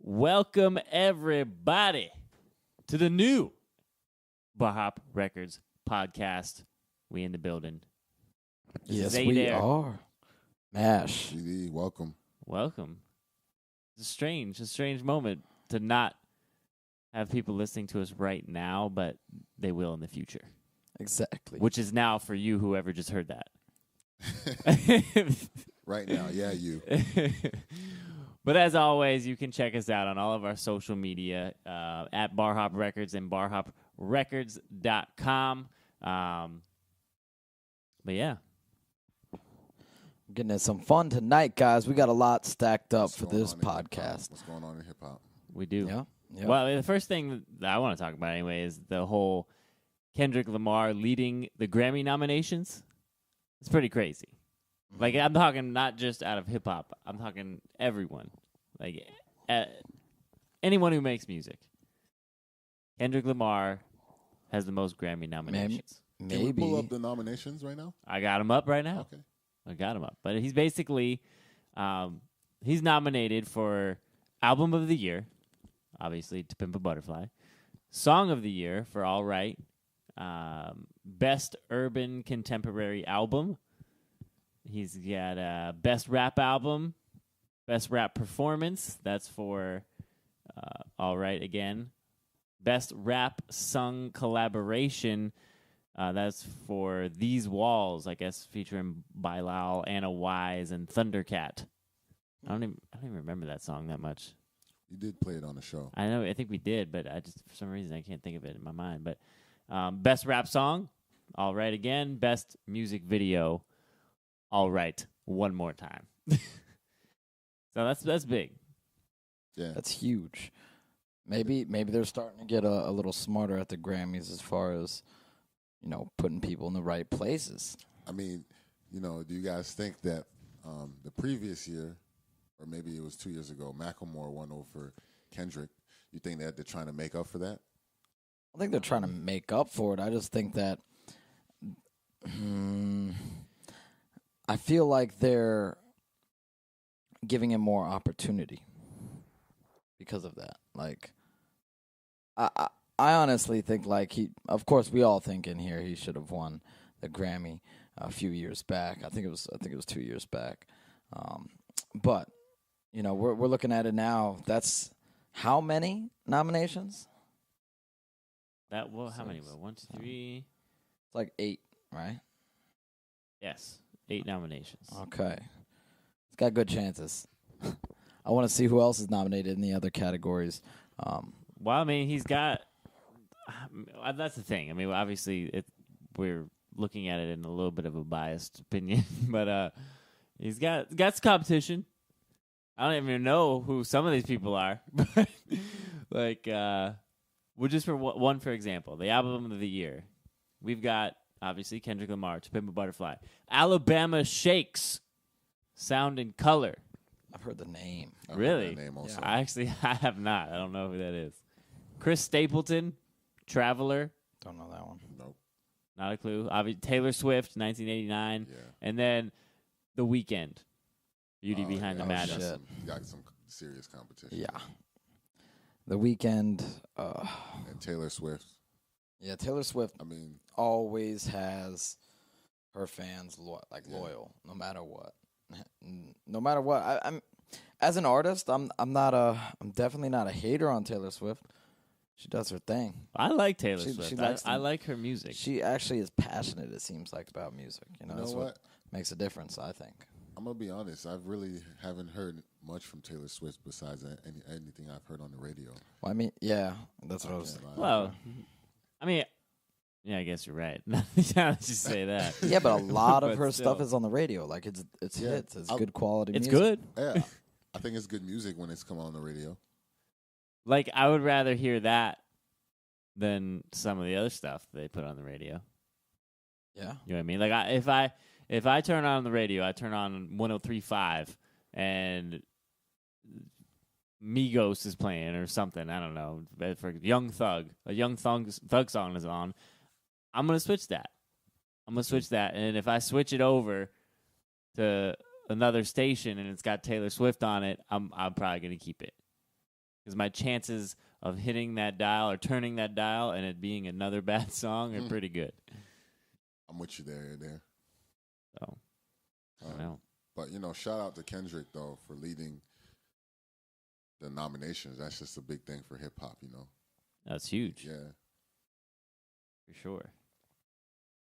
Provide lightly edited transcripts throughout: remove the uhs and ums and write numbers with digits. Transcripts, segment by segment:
Welcome, everybody, to the new Barhop Records podcast. We in the building. Yes, we are. MASH. GD, welcome. Welcome. It's a strange moment to not have people listening to us right now, but they will in the future. Exactly. Which is now for you, whoever just heard that. Right now, yeah, you. But as always, you can check us out on all of our social media at Barhop Records and barhoprecords.com. But yeah. Getting into some fun tonight, guys. We got a lot stacked up for this podcast. What's going on in hip-hop? We do. Yeah. Well, the first thing that I want to talk about anyway is the whole Kendrick Lamar leading the Grammy nominations. It's pretty crazy. Like, I'm talking not just out of hip-hop. I'm talking everyone. Like, anyone who makes music. Kendrick Lamar has the most Grammy nominations. Maybe. Can we pull up the nominations right now? I got him up right now. Okay. I got him up. But he's basically, he's nominated for Album of the Year, obviously, To Pimp a Butterfly. Song of the Year for All Right. Best Urban Contemporary Album. He's got Best Rap Album, Best Rap Performance. That's for All Right again. Best Rap Sung Collaboration. That's for These Walls, I guess, featuring Bilal, Anna Wise, and Thundercat. I don't even remember that song that much. You did play it on the show. I know, I think we did, but I just for some reason I can't think of it in my mind. But Best Rap Song, All Right again. Best Music Video, All Right one more time. So that's big. Yeah, That's huge. Maybe they're starting to get a little smarter at the Grammys as far as, putting people in the right places. I mean, do you guys think that the previous year, or maybe it was 2 years ago, Macklemore won over Kendrick? You think that they're trying to make up for that? I think they're trying to make up for it. I just think that I feel like they're giving him more opportunity because of that. Like, I honestly think, like, of course, we all think in here he should have won the Grammy a few years back. I think it was 2 years back. But we're looking at it now. That's how many nominations? How many? 1, 2, 3. It's like 8, right? Yes, 8 nominations. Okay. It's got good chances. I want to see who else is nominated in the other categories. Well, I mean, he's got. That's the thing. I mean, obviously, we're looking at it in a little bit of a biased opinion, but he's got some competition. I don't even know who some of these people are, but like, we're just for one, for example, the album of the year. We've got obviously Kendrick Lamar, To Pimp a Butterfly, Alabama Shakes, Sound and Color. I've heard the name. I heard Really? that name also. I have not. I don't know who that is. Chris Stapleton, Traveler. Don't know that one. Nope. Not a clue. Taylor Swift, 1989. Yeah. And then The Weeknd, Beauty Behind the yeah, Madness. shit. You got some serious competition. Yeah. The Weeknd. And Taylor Swift. Yeah, Taylor Swift I mean, always has her fans loyal, no matter what. No matter what. I'm as an artist, I'm definitely not a hater on Taylor Swift. She does her thing. I like Taylor She Swift. likes I like her music. She actually is passionate, it seems like, about music. That's what? Makes a difference, I think. I'm going to be honest. I really haven't heard much from Taylor Swift besides anything I've heard on the radio. Well, I mean, yeah, that's what I was. Well, I mean, yeah, I guess you're right. Now that you say that. Yeah, but a lot of But her still. stuff is on the radio. Like it's Yeah, hits. It's good quality. It's music. good. Yeah, I think it's good music when it's come on the radio. Like, I would rather hear that than some of the other stuff they put on the radio. Yeah. You know what I mean? Like, if I turn on the radio, I turn on 103.5 and Migos is playing or something. I don't know. For a Young Thug song is on. I'm gonna switch that. And if I switch it over to another station and it's got Taylor Swift on it, I'm probably gonna keep it. because my chances of hitting that dial or turning that dial and it being another bad song are pretty good. I'm with you there. So, I don't know. But, shout out to Kendrick, though, for leading the nominations. That's just a big thing for hip-hop, That's huge. Yeah. For sure.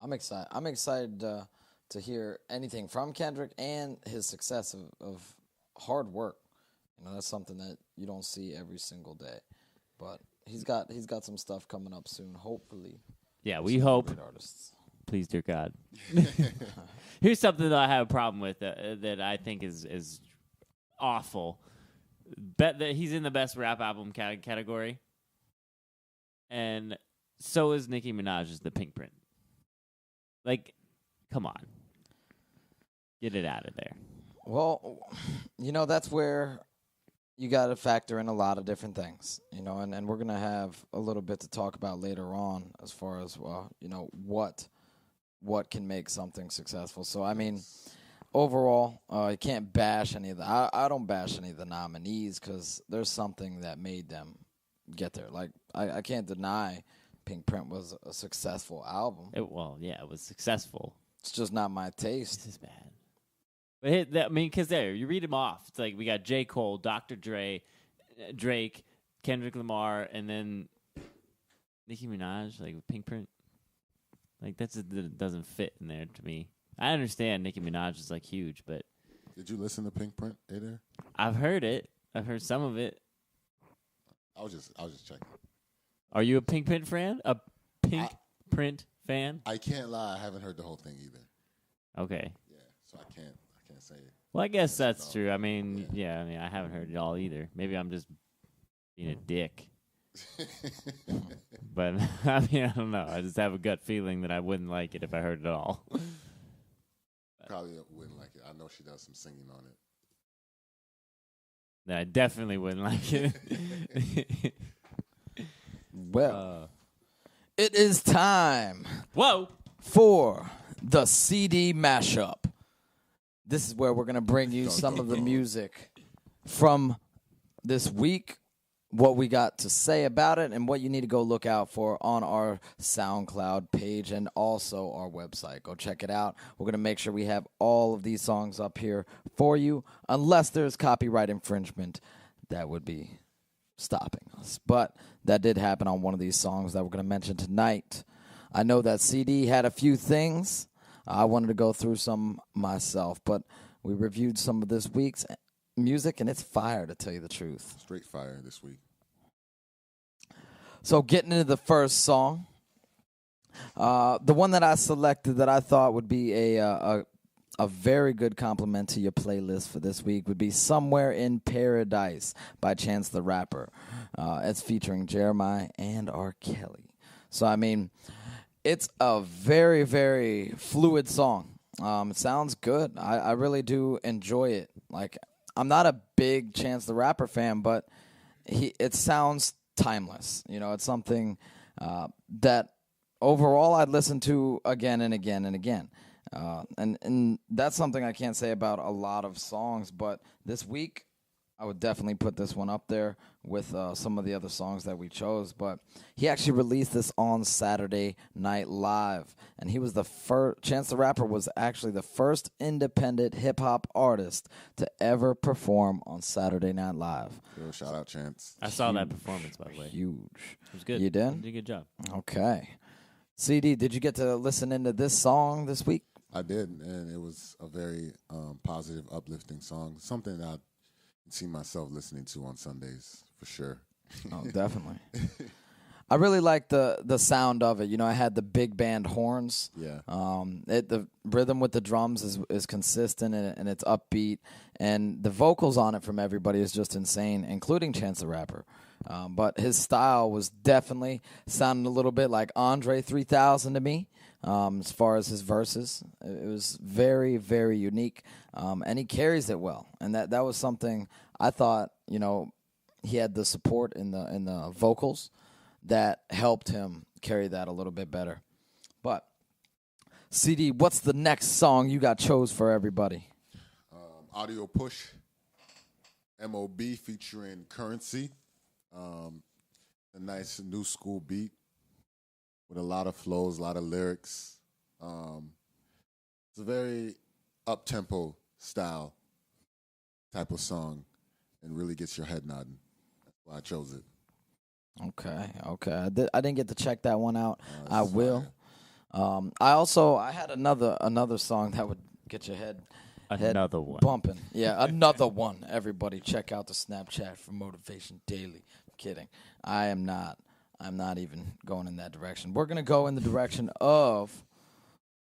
I'm excited to hear anything from Kendrick and his success of hard work. That's something that you don't see every single day. But he's got some stuff coming up soon, hopefully. Yeah, we hope. Great artists. Please, dear God. Here's something that I have a problem with that I think is awful. Bet that he's in the best rap album category, and so is Nicki Minaj's The Pink Print. Like, come on, get it out of there. Well, that's where you got to factor in a lot of different things, and we're gonna have a little bit to talk about later on as far as what can make something successful. So I mean, overall, you can't bash any of the. I don't bash any of the nominees because there's something that made them get there. Like I can't deny Pink Print was a successful album. It was successful. It's just not my taste. This is bad. But because you read them off. It's like we got J. Cole, Dr. Dre, Drake, Kendrick Lamar, and then Nicki Minaj, like Pink Print. Like that doesn't fit in there to me. I understand Nicki Minaj is like huge, but did you listen to Pink Print, there? I've heard it. I've heard some of it. I was just checking. Are you a Pink Print fan? A Pink Print fan? I can't lie. I haven't heard the whole thing either. Okay. Yeah, so I can't say it. Well, I guess that's true. I mean, I haven't heard it all either. Maybe I'm just being a dick. But I don't know. I just have a gut feeling that I wouldn't like it if I heard it all. Probably wouldn't like it. I know she does some singing on it. I definitely wouldn't like it. Well, it is time. Whoa! For the CD mashup. This is where we're going to bring you some of the music from this week, what we got to say about it, and what you need to go look out for on our SoundCloud page and also our website. Go check it out. We're going to make sure we have all of these songs up here for you, unless there's copyright infringement. That would be stopping us. But that did happen on one of these songs that we're going to mention tonight. I know that CD had a few things. I wanted to go through some myself, but we reviewed some of this week's music, and it's fire, to tell you the truth. Straight fire this week. So getting into the first song, the one that I selected that I thought would be a very good compliment to your playlist for this week would be Somewhere in Paradise by Chance the Rapper. It's featuring Jeremiah and R. Kelly. So, I mean, it's a very, very fluid song. It sounds good. I really do enjoy it. Like, I'm not a big Chance the Rapper fan, but it sounds timeless. It's something that overall I'd listen to again and again and again. And that's something I can't say about a lot of songs, but this week I would definitely put this one up there with some of the other songs that we chose. But he actually released this on Saturday Night Live, and he was the first. Chance the Rapper was actually the first independent hip hop artist to ever perform on Saturday Night Live. Yo, shout out Chance. I saw that performance, by the way. Huge. It was good. You did? You did a good job. Okay. CD, did you get to listen into this song this week? I did, and it was a very positive, uplifting song. Something that I see myself listening to on Sundays for sure. Oh, definitely. I really like the sound of it. It had the big band horns. Yeah. The rhythm with the drums is consistent and it's upbeat, and the vocals on it from everybody is just insane, including Chance the Rapper. But his style was definitely sounding a little bit like Andre 3000 to me. As far as his verses, it was very, very unique, and he carries it well. And that was something I thought. He had the support in the vocals that helped him carry that a little bit better. But CD, what's the next song you got chose for everybody? Audio Push, MOB featuring Currency. A nice new school beat with a lot of flows, a lot of lyrics. It's a very up-tempo style type of song and really gets your head nodding. That's why I chose it. Okay. I didn't get to check that one out. I It's will. I had another song that would get your head Another one. bumping. Yeah, another one. Everybody check out the Snapchat for Motivation Daily. I'm kidding. I'm not even going in that direction. We're gonna go in the direction of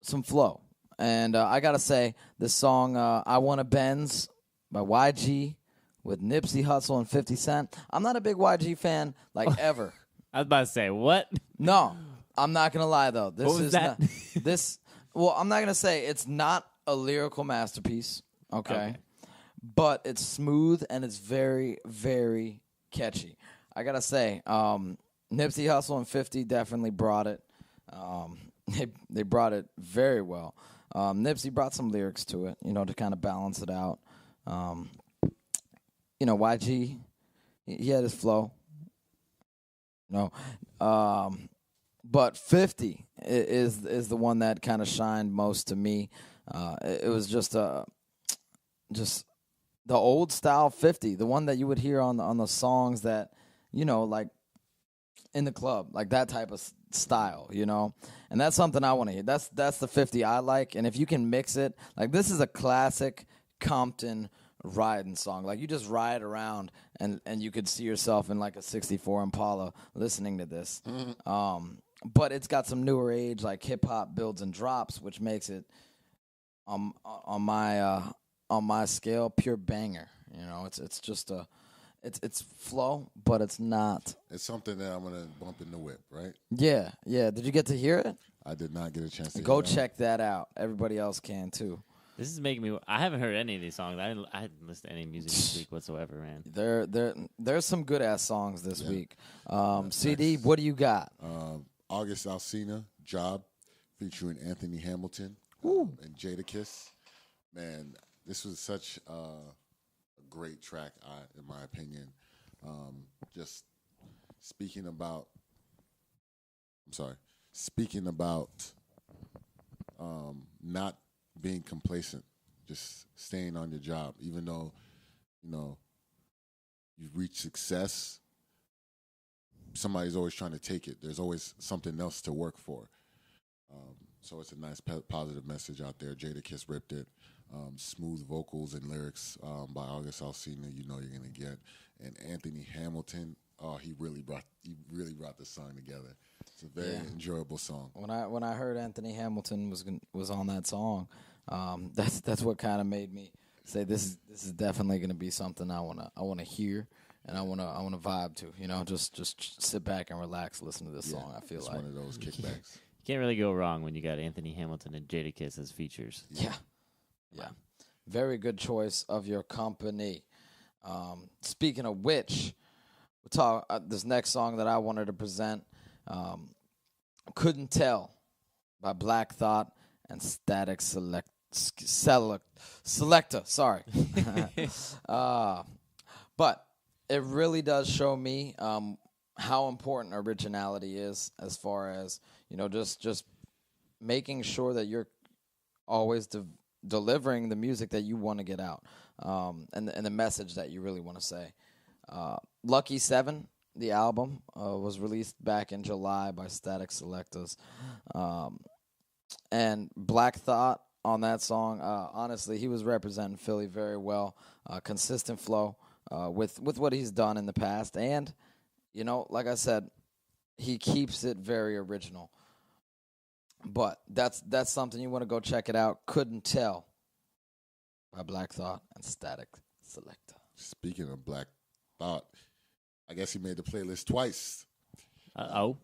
some flow. And I gotta say, this song "I Wanna Benz" by YG with Nipsey Hussle and 50 Cent. I'm not a big YG fan, like ever. I was about to say, what? No, I'm not gonna lie though. This What was is that? Not, this. Well, I'm not gonna say it's not a lyrical masterpiece. Okay, but it's smooth and it's very, very catchy. I gotta say, Nipsey Hussle and 50 definitely brought it. They brought it very well. Nipsey brought some lyrics to it, to kind of balance it out. YG, he had his flow. But 50 is the one that kind of shined most to me. It was just the old style 50, the one that you would hear on the songs that, like in the club, like that type of style, and that's something I want to hear. That's the 50 I like. And if you can mix it, like this is a classic Compton riding song. Like you just ride around and you could see yourself in like a 64 Impala listening to this. But it's got some newer age, like hip hop builds and drops, which makes it on my scale pure banger. It's just it's flow, but it's not. It's something that I'm gonna bump in the whip, right? Yeah. Did you get to hear it? I did not get a chance to Go hear that. check that out. Everybody else can too. This is making me. I haven't heard any of these songs. I didn't listen to any music this week whatsoever, man. There's some good ass songs this week. CD, Nice. what do you got? August Alsina, Job, featuring Anthony Hamilton and Jadakiss. Man, this was such a great track, in my opinion. Just speaking about not being complacent, just staying on your job, even though, you've reached success. Somebody's always trying to take it. There's always something else to work for. So it's a nice positive message out there. Jadakiss ripped it. Smooth vocals and lyrics by August Alsina. You're gonna get. And Anthony Hamilton. Oh, he really brought the song together. It's a very enjoyable song. When I heard Anthony Hamilton was on that song, that's what kind of made me say this is definitely going to be something I wanna hear and I wanna vibe to. Just sit back and relax, listen to this song. I feel it's like one of those kickbacks. You can't really go wrong when you got Anthony Hamilton and Jadakiss as features. Yeah. Very good choice of your company. Speaking of which, we'll talk this next song that I wanted to present. Couldn't Tell by Black Thought and Static Selector. Sorry. But it really does show me how important originality is, as far as, just making sure that you're always delivering the music that you want to get out, and the message that you really want to say. Lucky 7, the album, was released back in July by Static Selectors. And Black Thought on that song, honestly, he was representing Philly very well. Consistent flow with what he's done in the past. And, like I said, he keeps it very original. But that's something you want to go check it out. Couldn't Tell by Black Thought and Static Selector. Speaking of Black Thought, I guess he made the playlist twice. Uh-oh.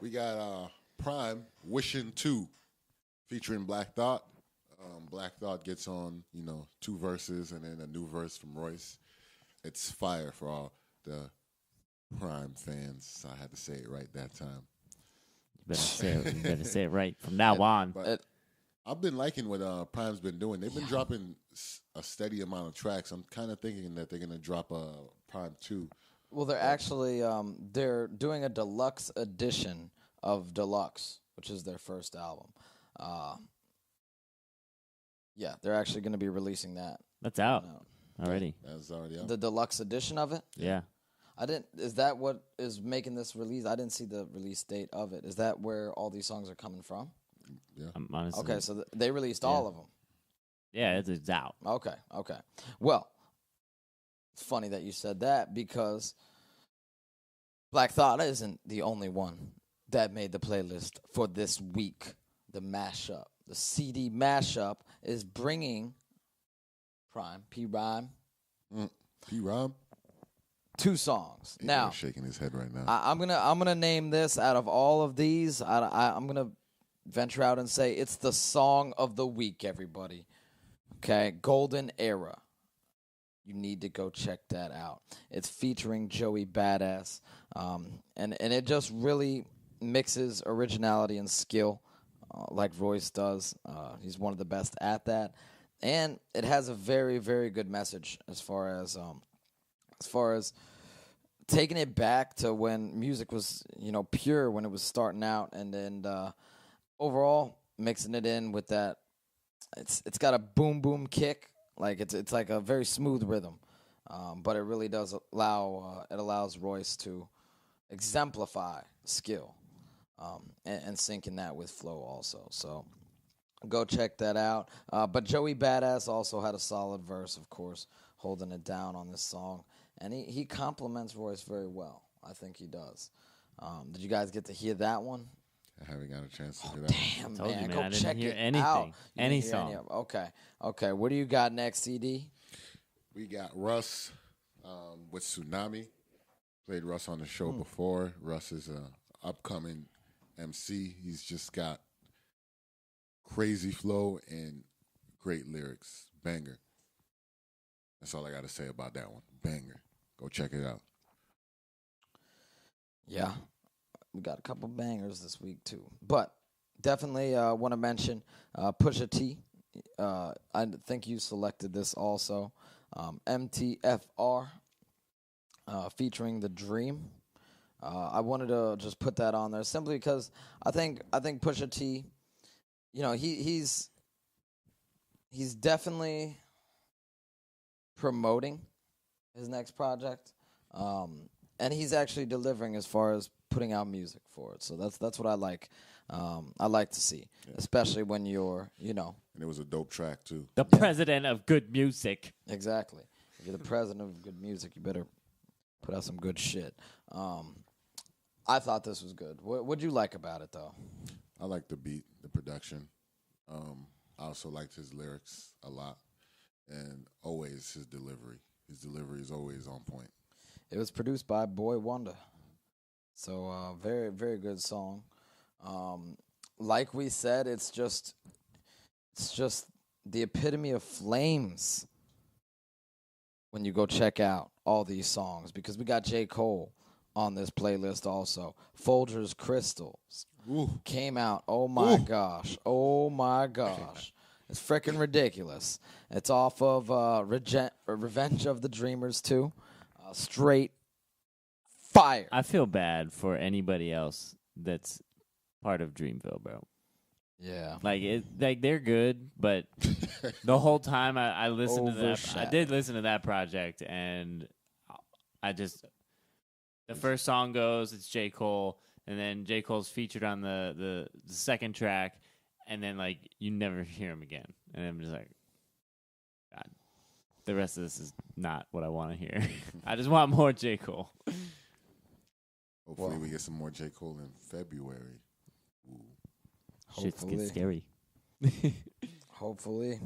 We got Prime, Wishing 2, featuring Black Thought. Black Thought gets on, 2 verses and then a new verse from Royce. It's fire for all the Prime fans. I had to say it right that time. You better say it right from now on. But I've been liking what Prime's been doing. They've been dropping a steady amount of tracks. I'm kind of thinking that they're going to drop Prime 2 Well, they're actually they're doing a deluxe edition of Deluxe, which is their first album. Yeah, they're actually going to be releasing that. That's out already. That's already out. The deluxe edition of it? Yeah. I didn't. Is that what is making this release? I didn't see the release date of it. Is that where all these songs are coming from? Yeah. Honestly. Okay, so they released all of them. Yeah, it's out. Okay. Well, it's funny that you said that because Black Thought isn't the only one that made the playlist for this week. The mashup, the CD mashup, is bringing Prime P Rhyme. P Rob. 2 songs. Now, shaking his head right now. I'm gonna name this out of all of these. I'm gonna venture out and say it's the song of the week. Everybody, okay? Golden Era. You need to go check that out. It's featuring Joey Badass, and it just really mixes originality and skill, like Royce does. He's one of the best at that, and it has a very, very good message as far as taking it back to when music was, pure, when it was starting out, and then overall mixing it in with that. It's got a boom boom kick, like it's like a very smooth rhythm, but it really does allows Royce to exemplify skill, and syncing that with flow also. So go check that out. But Joey Badass also had a solid verse, of course, holding it down on this song. And he compliments Royce very well. I think he does. Did you guys get to hear that one? I haven't got a chance to hear that. Damn, Told man. you, Go I check didn't hear it anything. out. Any song. Okay. What do you got next, CD? We got Russ with Tsunami. Played Russ on the show before. Russ is an upcoming MC. He's just got crazy flow and great lyrics. Banger. That's all I got to say about that one. Banger. Go check it out. Yeah. We got a couple bangers this week, too. But definitely want to mention Pusha T. I think you selected this also. MTFR featuring The Dream. I wanted to just put that on there simply because I think Pusha T, he's definitely promoting his next project, and he's actually delivering as far as putting out music for it. So that's what I like. I like to see, especially when you're, And it was a dope track too. The president of good music. Exactly. If you're the president of good music, you better put out some good shit. I thought this was good. What'd you like about it, though? I like the beat, the production. I also liked his lyrics a lot, and always his delivery. His delivery is always on point. It was produced by Boy Wonder. So very, very good song. Like we said, it's just the epitome of flames when you go check out all these songs, because we got J. Cole on this playlist also. Folgers Crystals came out. Oh my gosh. It's freaking ridiculous. It's off of Revenge of the Dreamers too. Straight fire. I feel bad for anybody else that's part of Dreamville, bro. Yeah. Like they're good, but the whole time I listened to that, I did listen to that project, and the first song goes, it's J. Cole, and then J. Cole's featured on the second track, and then you never hear him again, and I'm just like, God, the rest of this is not what I want to hear. I just want more J. Cole. Hopefully we get some more J. Cole in February. Shit's get scary. Hopefully.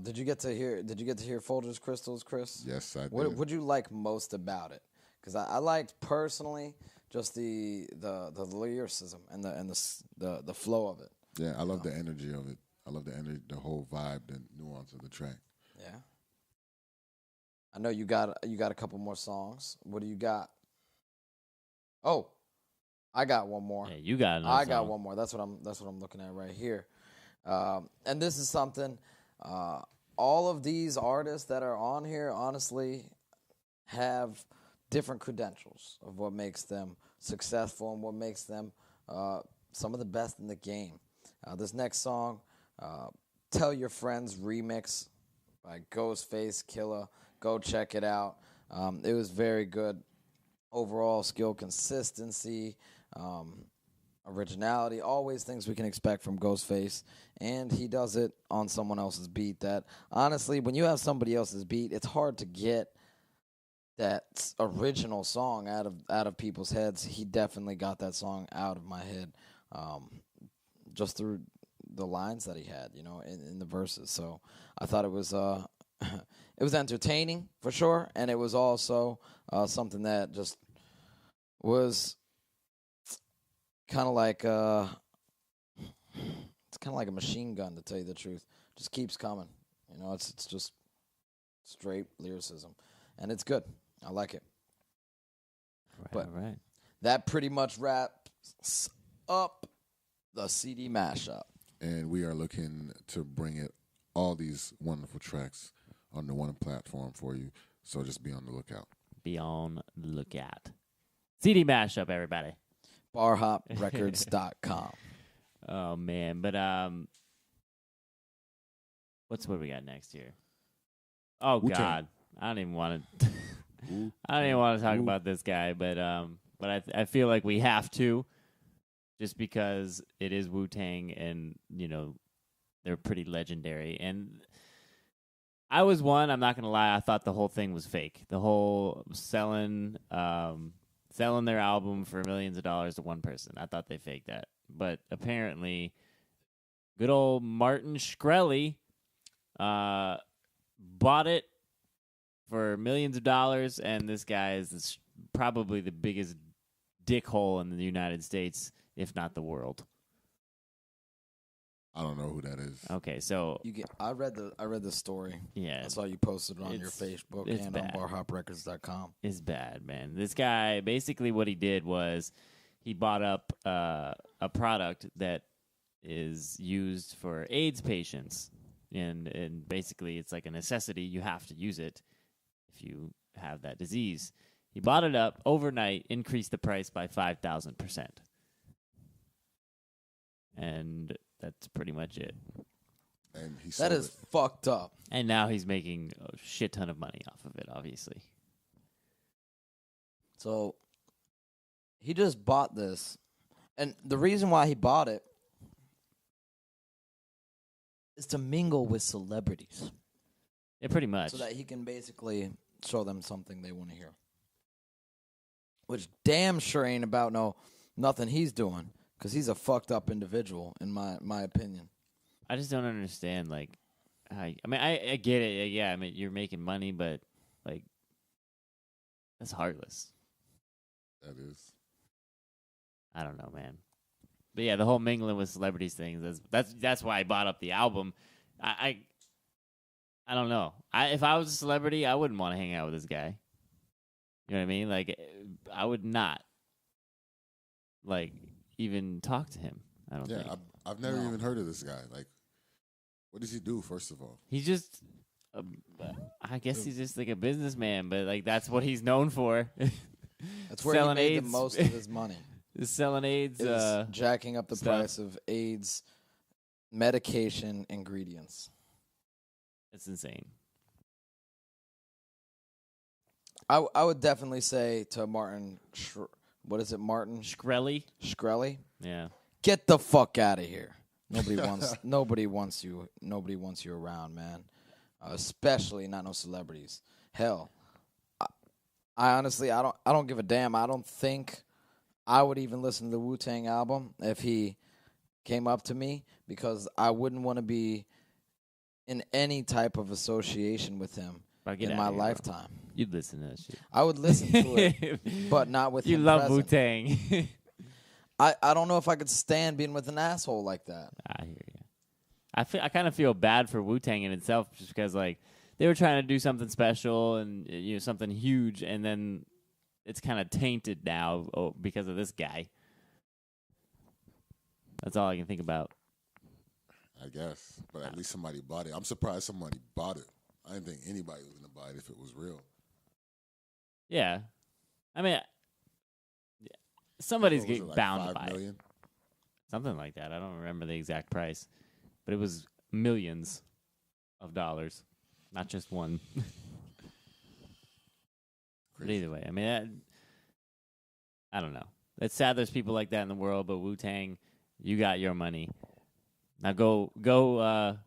Did you get to hear Folgers Crystals, Chris? Yes, I did. What would you like most about it? Because I liked personally just the lyricism and the flow of it. Yeah, I love the energy of it. I love the energy, the whole vibe, the nuance of the track. Yeah. I know you got a couple more songs. What do you got? Oh, I got one more. Yeah, you got another I got song. one more. That's what I'm looking at right here. And this is something. All of these artists that are on here, honestly, have different credentials of what makes them successful and what makes them some of the best in the game. This next song, Tell Your Friends remix by Ghostface Killah. Go check it out. It was very good. Overall skill, consistency, originality, always things we can expect from Ghostface. And he does it on someone else's beat that, honestly, when you have somebody else's beat, it's hard to get that original song out of people's heads. He definitely got that song out of my head just through the lines that he had, in the verses. So I thought it was it was entertaining for sure, and it was also something that just was kind of like it's kind of like a machine gun, to tell you the truth. Just keeps coming. It's just straight lyricism, and it's good. I like it. Right. That pretty much wraps up the CD mashup. And we are looking to bring all these wonderful tracks on the one platform for you. So just be on the lookout. Be on the lookout. CD mashup, everybody. BarhopRecords.com. Oh man, but what we got next here? Oh Wu-Tang. God, I don't even want to. I don't even want to talk about this guy, but I feel like we have to, just because it is Wu-Tang, and they're pretty legendary. And I was one. I'm not gonna lie. I thought the whole thing was fake. The whole selling their album for millions of dollars to one person. I thought they faked that, but apparently, good old Martin Shkreli bought it for millions of dollars, and this guy is probably the biggest dickhole in the United States, if not the world. I don't know who that is. Okay, so I read the story. Yeah, I saw you posted it on your Facebook and bad. on BarhopRecords.com. It's bad, man. This guy, basically what he did was he bought up a product that is used for AIDS patients, and basically it's like a necessity. You have to use it if you have that disease. He bought it up overnight, increased the price by 5,000%. And that's pretty much it. And he That is fucked up. And now he's making a shit ton of money off of it, obviously. So he just bought this. And the reason why he bought it is to mingle with celebrities. Yeah, pretty much. So that he can basically show them something they want to hear. Which damn sure ain't about nothing he's doing. Because he's a fucked up individual, in my opinion. I just don't understand, like, I get it. Yeah, I mean, you're making money, but, like, that's heartless. That is. I don't know, man. But yeah, the whole mingling with celebrities thing, that's why I bought up the album. I don't know. If I was a celebrity, I wouldn't want to hang out with this guy. You know what I mean? Like, I would not, like, even talk to him. I don't think. Yeah, I've never even heard of this guy. Like, what does he do, first of all? He's just, I guess he's just like a businessman, but like that's what he's known for. That's where he made the most of his money. Is selling AIDS. Jacking up the stuff. price of AIDS medication ingredients. It's insane. I would definitely say to Martin, what is it, Martin Shkreli? Shkreli? Yeah. Get the fuck out of here. Nobody wants you around, man. Especially not no celebrities. Hell, I honestly I don't give a damn. I don't think I would even listen to the Wu-Tang album if he came up to me, because I wouldn't want to be in any type of association with him in my lifetime. Bro. You'd listen to that shit. I would listen to it, but not with him. You love present. Wu-Tang. I don't know if I could stand being with an asshole like that. I hear you. I kind of feel bad for Wu-Tang in itself, just because like they were trying to do something special and something huge, and then it's kind of tainted now because of this guy. That's all I can think about. I guess, but at least somebody bought it. I'm surprised somebody bought it. I didn't think anybody was gonna buy it if it was real. Yeah, I mean, somebody's What was it, getting like bound 5 by it. million? Something like that. I don't remember the exact price, but it was millions of dollars, not just one. But either way, I mean, I don't know. It's sad there's people like that in the world, but Wu-Tang, you got your money. Now go plan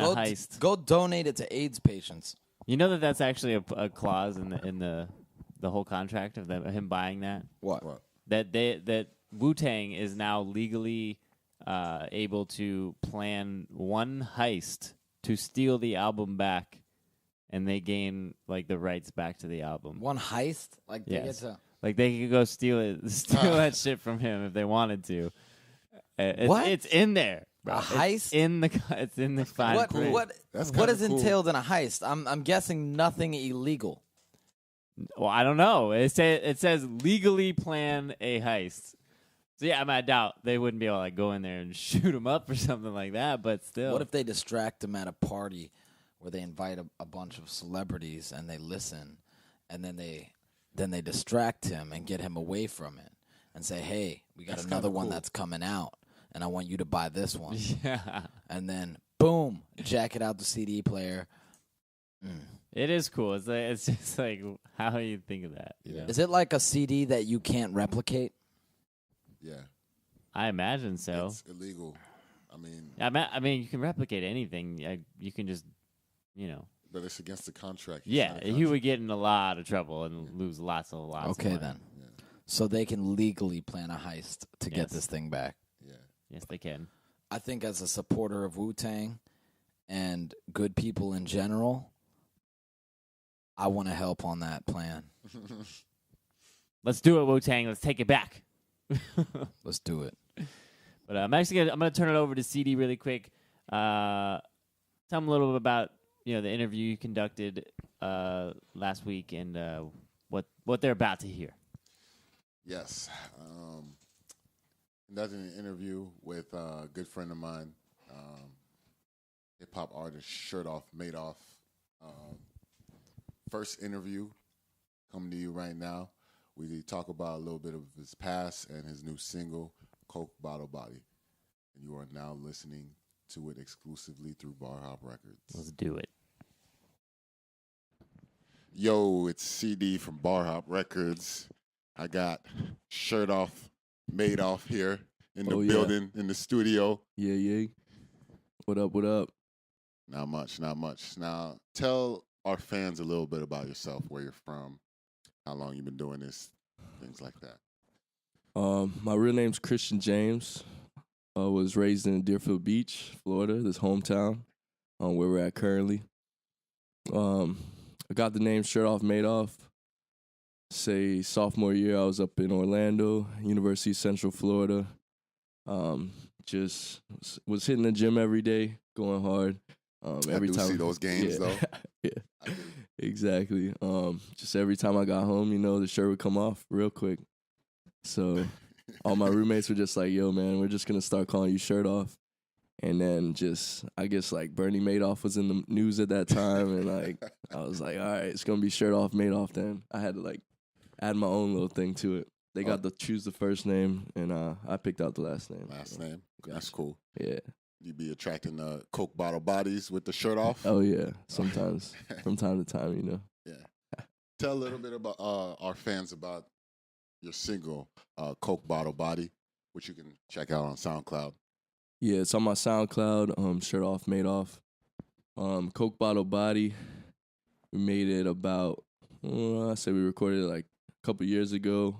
a heist. Go donate it to AIDS patients. You know that's actually a clause in the whole contract of him buying that. What? That Wu-Tang is now legally able to plan one heist to steal the album back, and they gain like the rights back to the album. One heist? Like they get Yes. to Like they could go steal that shit from him if they wanted to. What? It's in there, bro. A heist? It's in the fine what print. That's what kinda is cool. entailed in a heist? I'm guessing nothing illegal. Well, I don't know. It says legally plan a heist. So yeah, I doubt they wouldn't be able to like go in there and shoot him up or something like that. But still, What if they distract him at a party where they invite a bunch of celebrities and they listen, and then they distract him and get him away from it and say, "Hey, we got That's another kinda one cool. that's coming out, and I want you to buy this one." Yeah, And then boom, jack it out the CD player. it is cool. It's just like how do you think of that? you Yeah. know? Is it like a CD that you can't replicate? Yeah, I imagine so. it's illegal. I mean, I mean, you can replicate anything. You can just, but it's against the contract. yeah. He would get in a lot of trouble and lose lots of Okay, of money. then. So they can legally plan a heist to get Yes. this thing back. Yeah. Yes, they can. I think as a supporter of Wu-Tang and good people in general, I want to help on that plan. Let's do it, Wu-Tang. Let's take it back. Let's do it. But I'm gonna turn it over to CD really quick. Tell them a little bit about the interview you conducted last week and what they're about to hear. Yes. Conducted an interview with a good friend of mine, hip hop artist Shirtoff M8doff. First interview coming to you right now. We talk about a little bit of his past and his new single, Coke Bottle Body. And you are now listening to it exclusively through Barhop Records. Let's do it. Yo, it's CD from Barhop Records. I got Shirtoff M8doff here in the building, in the studio. Yeah. What up? Not much. Now, tell our fans a little bit about yourself, where you're from, how long you've been doing this, things like that. My real name's Christian James. I was raised in Deerfield Beach, Florida, this hometown, where we're at currently. I got the name Shirtoff M8doff. Say sophomore year, I was up in Orlando, University of Central Florida. Just was hitting the gym every day, going hard. Every I do time see those games, though. Yeah, I do. exactly. Just every time I got home, the shirt would come off real quick. So all my roommates were just like, "Yo, man, we're just gonna start calling you Shirtoff." And then I guess Bernie Madoff was in the news at that time, and I was like, all right, it's gonna be Shirtoff M8doff. Then I had to add my own little thing to it. They got to choose the first name, and I picked out the last name. Last name. That's cool. Yeah. You be attracting Coke bottle bodies with the shirt off? Oh yeah. Sometimes, from time to time, Yeah. Tell a little bit about our fans about your single, Coke Bottle Body, which you can check out on SoundCloud. Yeah, it's on my SoundCloud, Shirtoff M8doff. Coke Bottle Body, we made it about, I say we recorded it a couple years ago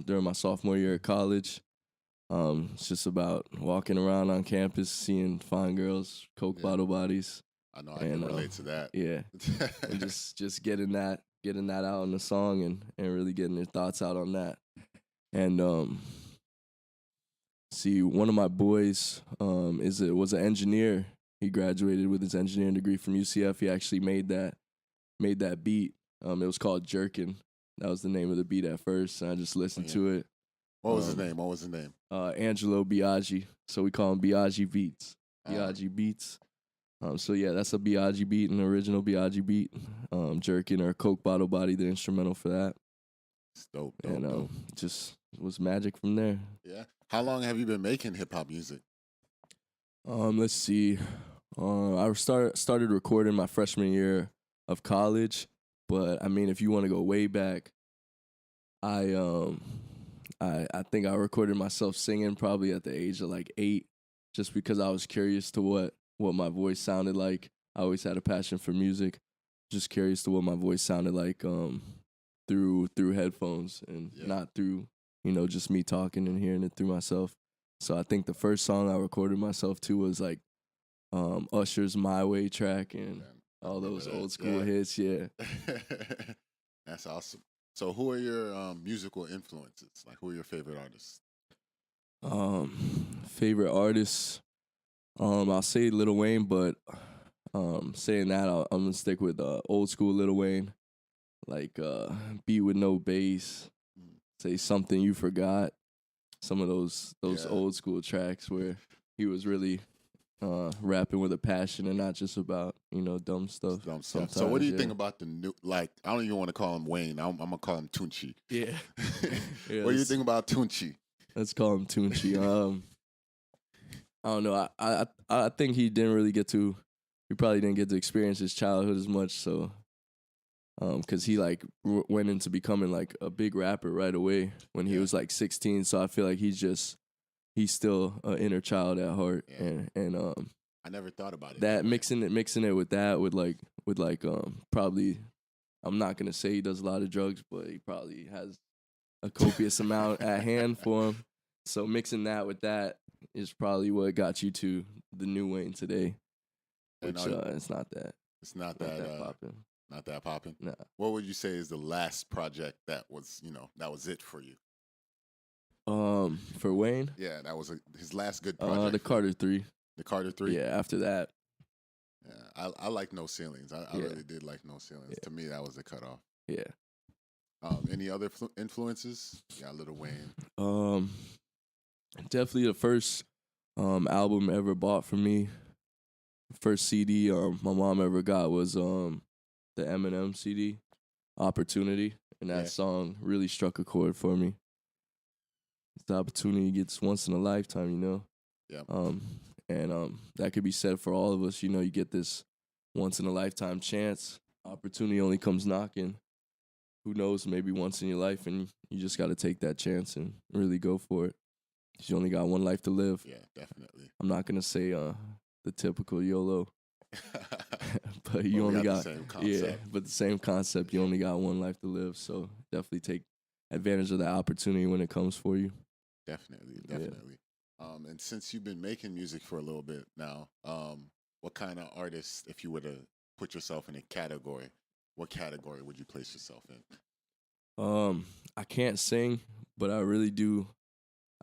during my sophomore year at college. It's just about walking around on campus, seeing fine girls, Coke bottle bodies. I know I can relate to that. Yeah, and just getting that out in the song and really getting your thoughts out on that. And see, one of my boys was an engineer. He graduated with his engineering degree from UCF. He actually made that beat. It was called Jerkin. That was the name of the beat at first. And I just listened to it. What was his name? Angelo Biaggi. So we call him Biaggi Beats. Biaggi Beats. So yeah, that's a Biaggi beat, an original Biaggi beat. Jerkin or Coke Bottle Body, the instrumental for that. It's dope. And just was magic from there. Yeah. How long have you been making hip hop music? Let's see. I started recording my freshman year of college, but I mean, if you want to go way back, I think I recorded myself singing probably at the age of like 8, just because I was curious to what my voice sounded like. I always had a passion for music, just curious to what my voice sounded like through headphones and not through just me talking and hearing it through myself. So I think the first song I recorded myself to was like Usher's "My Way" track and all those old school hits. Yeah, that's awesome. So who are your musical influences? Like, who are your favorite artists? Favorite artists, I'll say Lil Wayne, but saying that, I'm gonna stick with old school Lil Wayne, like "Beat with No Bass," say "Something You Forgot." Some of those old school tracks where he was really rapping with a passion and not just about dumb stuff. So what do you think about the new? Like, I don't even want to call him Wayne. I'm gonna call him Tunchi. Yeah. What do you think about Tunchi? Let's call him Tunchi. I don't know. I think he probably didn't get to experience his childhood as much. So, because he like went into becoming like a big rapper right away when he was like 16. So I feel like he's still an inner child at heart. And I never thought about it. That mixing it with that probably, I'm not gonna say he does a lot of drugs, but he probably has a copious amount at hand for him. So mixing that with that is probably what got you to the new Wayne today. Which it's not that. It's not that popping. Not that popping. Nah. What would you say is the last project that was it for you? For Wayne? Yeah, that was his last good project. The Carter 3. The Carter 3? Yeah, after that. Yeah, I like No Ceilings. I really did like No Ceilings. Yeah. To me, that was the cutoff. Yeah. Any other influences? Yeah, Lil Wayne. Definitely the first album ever bought for me. First CD my mom ever got was the Eminem CD, Opportunity, and that song really struck a chord for me. The opportunity gets once in a lifetime, Yeah. And that could be said for all of us. You get this once in a lifetime chance. Opportunity only comes knocking. Who knows? Maybe once in your life, and you just got to take that chance and really go for it. 'Cause you only got one life to live. Yeah, definitely. I'm not gonna say the typical YOLO, but you only got the same concept. but the same concept. You only got one life to live, so definitely take advantage of that opportunity when it comes for you. Definitely. And since you've been making music for a little bit now, what kind of artist, if you were to put yourself in a category, what category would you place yourself in? I can't sing, but I really do.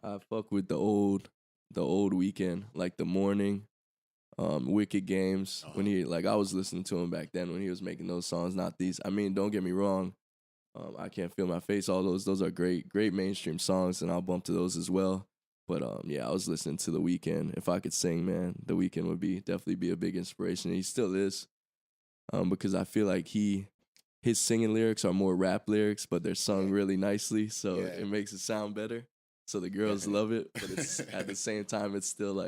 I fuck with the old Weekend, like The Morning, Wicked Games. When he I was listening to him back then when he was making those songs, not these. I mean, don't get me wrong. I Can't Feel My Face. All those are great mainstream songs, and I'll bump to those as well. But I was listening to The Weeknd. If I could sing, man, The Weeknd would definitely be a big inspiration. He still is, because I feel like his singing lyrics are more rap lyrics, but they're sung really nicely, so it makes it sound better. So the girls love it, but it's at the same time it's still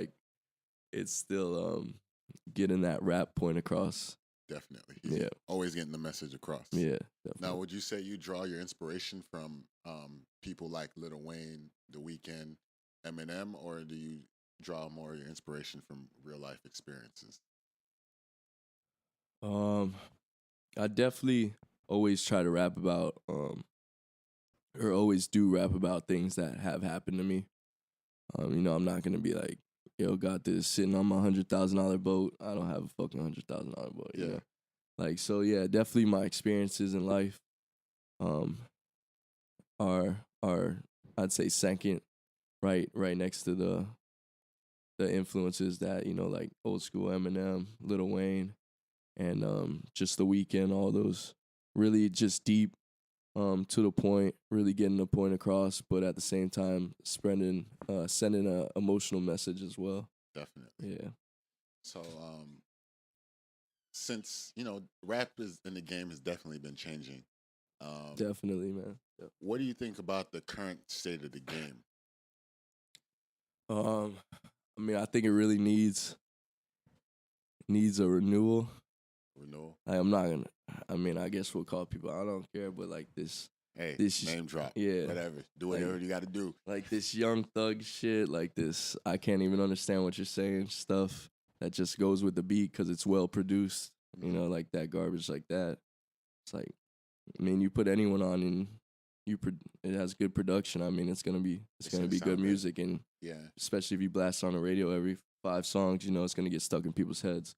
getting that rap point across. Definitely. He's always getting the message across. Yeah, definitely. Now, would you say you draw your inspiration from people like Lil Wayne, The Weeknd, Eminem, or do you draw more of your inspiration from real life experiences? I definitely always try to rap about or always do rap about things that have happened to me. I'm not gonna be like, yo, got this sitting on my $100,000 boat. I don't have a fucking $100,000 boat. Yeah. Definitely my experiences in life are I'd say second, right next to the influences that, like old school Eminem, Lil Wayne, and just The Weeknd, all those really just deep, to the point, really getting the point across, but at the same time sending an emotional message as well. Definitely. Yeah. So, since rap is in the game has definitely been changing Definitely, man. Yep. What do you think about the current state of the game? I mean, I think it really needs a renewal. Renewal? I'm not gonna. I mean, I guess we'll call people. I don't care, but like this. Hey, this name drop. Yeah. Whatever. Do whatever you got to do. Like this young thug shit. Like this. I can't even understand what you're saying. Stuff that just goes with the beat because it's well produced. You know, like that garbage like that. It's like, I mean, you put anyone on and it has good production. I mean, it's gonna be good music, and especially if you blast on the radio every 5 songs, you know, it's gonna get stuck in people's heads.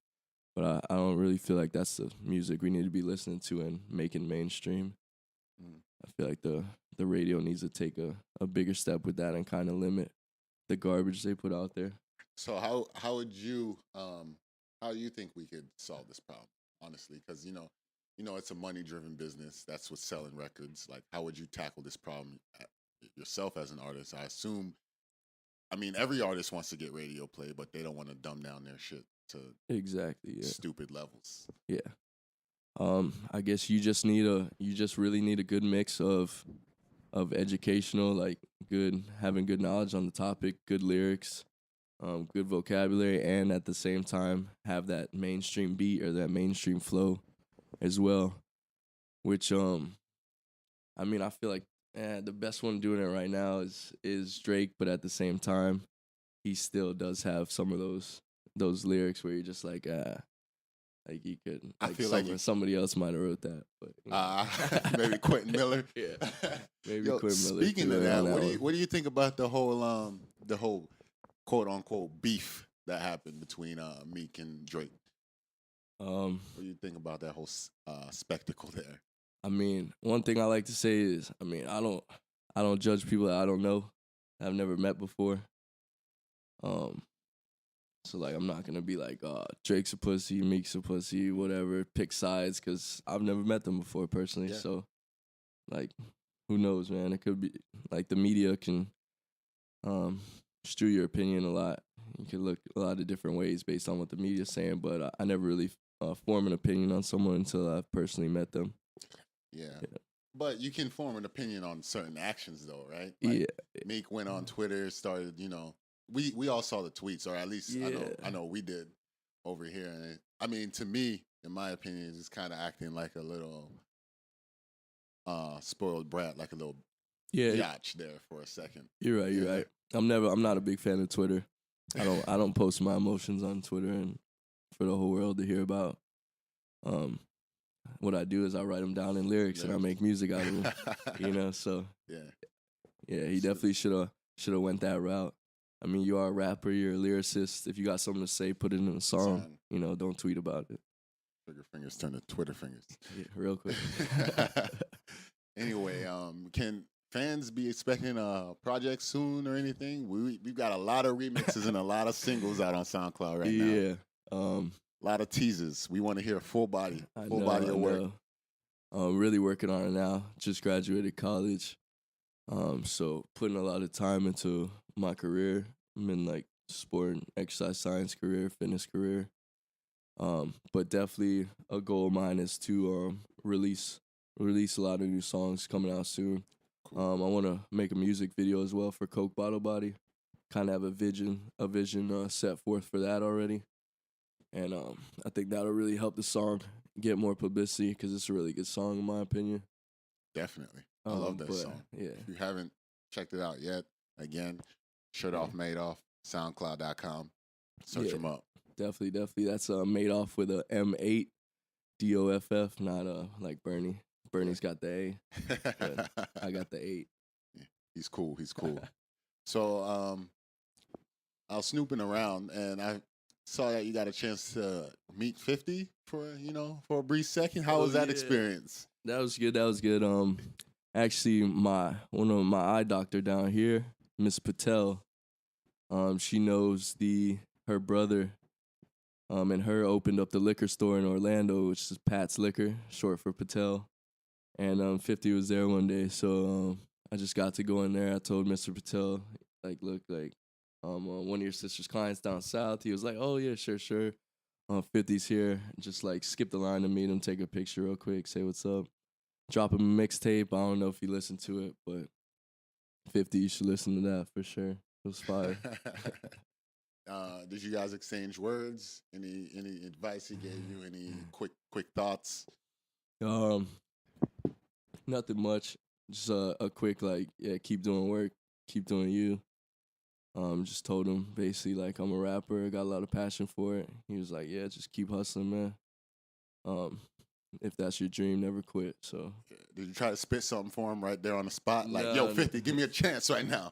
But I don't really feel like that's the music we need to be listening to and making mainstream. I feel like the radio needs to take a bigger step with that and kind of limit the garbage they put out there. So how would you how do you think we could solve this problem, honestly? Because you know it's a money driven business. That's what's selling records. Like, how would you tackle this problem yourself as an artist? I assume. I mean, every artist wants to get radio play, but they don't want to dumb down their shit to stupid levels. Yeah. I guess you just really need a good mix of educational, like having good knowledge on the topic, good lyrics, good vocabulary, and at the same time have that mainstream beat or that mainstream flow as well. Which I mean, I feel like the best one doing it right now is Drake, but at the same time, he still does have some of those lyrics where you're just like you could. Like, I feel like somebody else might have wrote that, but maybe Quentin Miller. Yeah, maybe Quentin Miller. Speaking of that, what do you think about the whole quote unquote beef that happened between Meek and Drake? What do you think about that whole spectacle there? I mean, one thing I like to say is, I mean, I don't judge people that I don't know, I've never met before. So like, I'm not gonna be like, Drake's a pussy, Meek's a pussy, whatever. Pick sides, because I've never met them before personally. Yeah. So, like, who knows, man? It could be like the media can stew your opinion a lot. You can look a lot of different ways based on what the media's saying, but I never really form an opinion on someone until I've personally met them. Yeah. But you can form an opinion on certain actions, though, right? Like, yeah. Meek went on Twitter, started, we all saw the tweets, or at least I know we did over here. And I mean, to me, in my opinion, it's kind of acting like a little spoiled brat, like a little biatch there for a second. You're right. I'm not a big fan of Twitter. I don't post my emotions on Twitter and for the whole world to hear about. What I do is I write them down in lyrics and I make music out of them. So he definitely should have went that route. I mean, you are a rapper, you're a lyricist. If you got something to say, put it in a song. Don't tweet about it. Trigger fingers turn to Twitter fingers. Yeah, real quick. Anyway, can fans be expecting a project soon or anything? We've got a lot of remixes and a lot of singles out on SoundCloud right now. Yeah. A lot of teasers. We want to hear full body of work. Really working on it now. Just graduated college. So putting a lot of time into my career. I'm in like sport and exercise science career, fitness career. But definitely a goal of mine is to release a lot of new songs coming out soon. Cool. I want to make a music video as well for Coke Bottle Body. Kind of have a vision set forth for that already. And I think that'll really help the song get more publicity because it's a really good song in my opinion. Definitely. I love that song. Yeah. If you haven't checked it out yet, again, Shirtoff M8doff, SoundCloud.com. Search them up. Definitely. That's M8doff with a M8doff, not like Bernie. Bernie's got the A. But I got the 8. Yeah, he's cool. So I was snooping around and I saw that you got a chance to meet 50 for a brief second. How was that experience? That was good. Actually, one of my eye doctor down here, Miss Patel, she knows her brother, and her opened up the liquor store in Orlando, which is Pat's Liquor, short for Patel. And 50 was there one day, so I just got to go in there. I told Mr. Patel, like, look, like, one of your sister's clients down south. He was like, oh yeah, sure. 50's here. Just like skip the line to meet him, take a picture real quick, say what's up. drop him a mixtape. I don't know if you listened to it, but 50, you should listen to that for sure. It was fire. Did you guys exchange words? Any advice he gave you? Any quick thoughts? Nothing much. Just a quick like, yeah, keep doing work, keep doing you. Just told him basically like I'm a rapper, got a lot of passion for it. He was like, yeah, just keep hustling, man. If that's your dream, never quit. So Did you try to spit something for him right there on the spot? Like, No, yo, no. 50, give me a chance right now.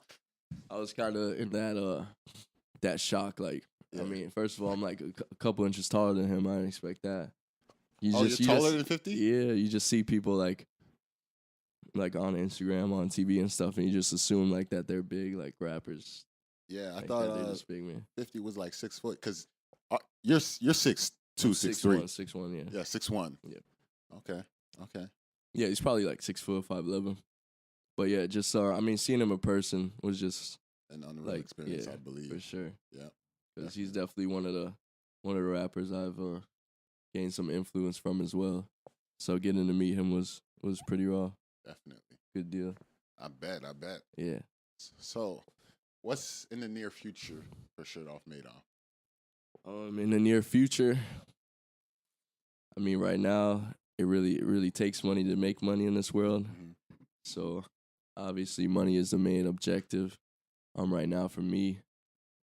I was kind of in that shock. Like, Yeah. I mean, first of all, I'm like a couple inches taller than him. I didn't expect that. You're taller than 50? Yeah, you just see people like on Instagram, on TV and stuff, and you just assume like that they're big, like rappers. Yeah, I Like thought that they're just big, man. 50 was like 6 foot because you're 6'2", 6'3". 6'1", yeah. Yeah, 6'1". Yep. Okay. Yeah, he's probably like 6 foot, 5'11". But yeah, just I mean, seeing him in person was just An unreal like experience, yeah, I believe. for sure. Yeah, Because he's definitely one of the rappers I've gained some influence from as well. So getting to meet him was pretty raw. definitely. Good deal. I bet. Yeah. So, what's in the near future for Shirtoff M8doff? In the near future, I mean, right now it really takes money to make money in this world. Mm-hmm. So obviously, money is the main objective. Right now for me,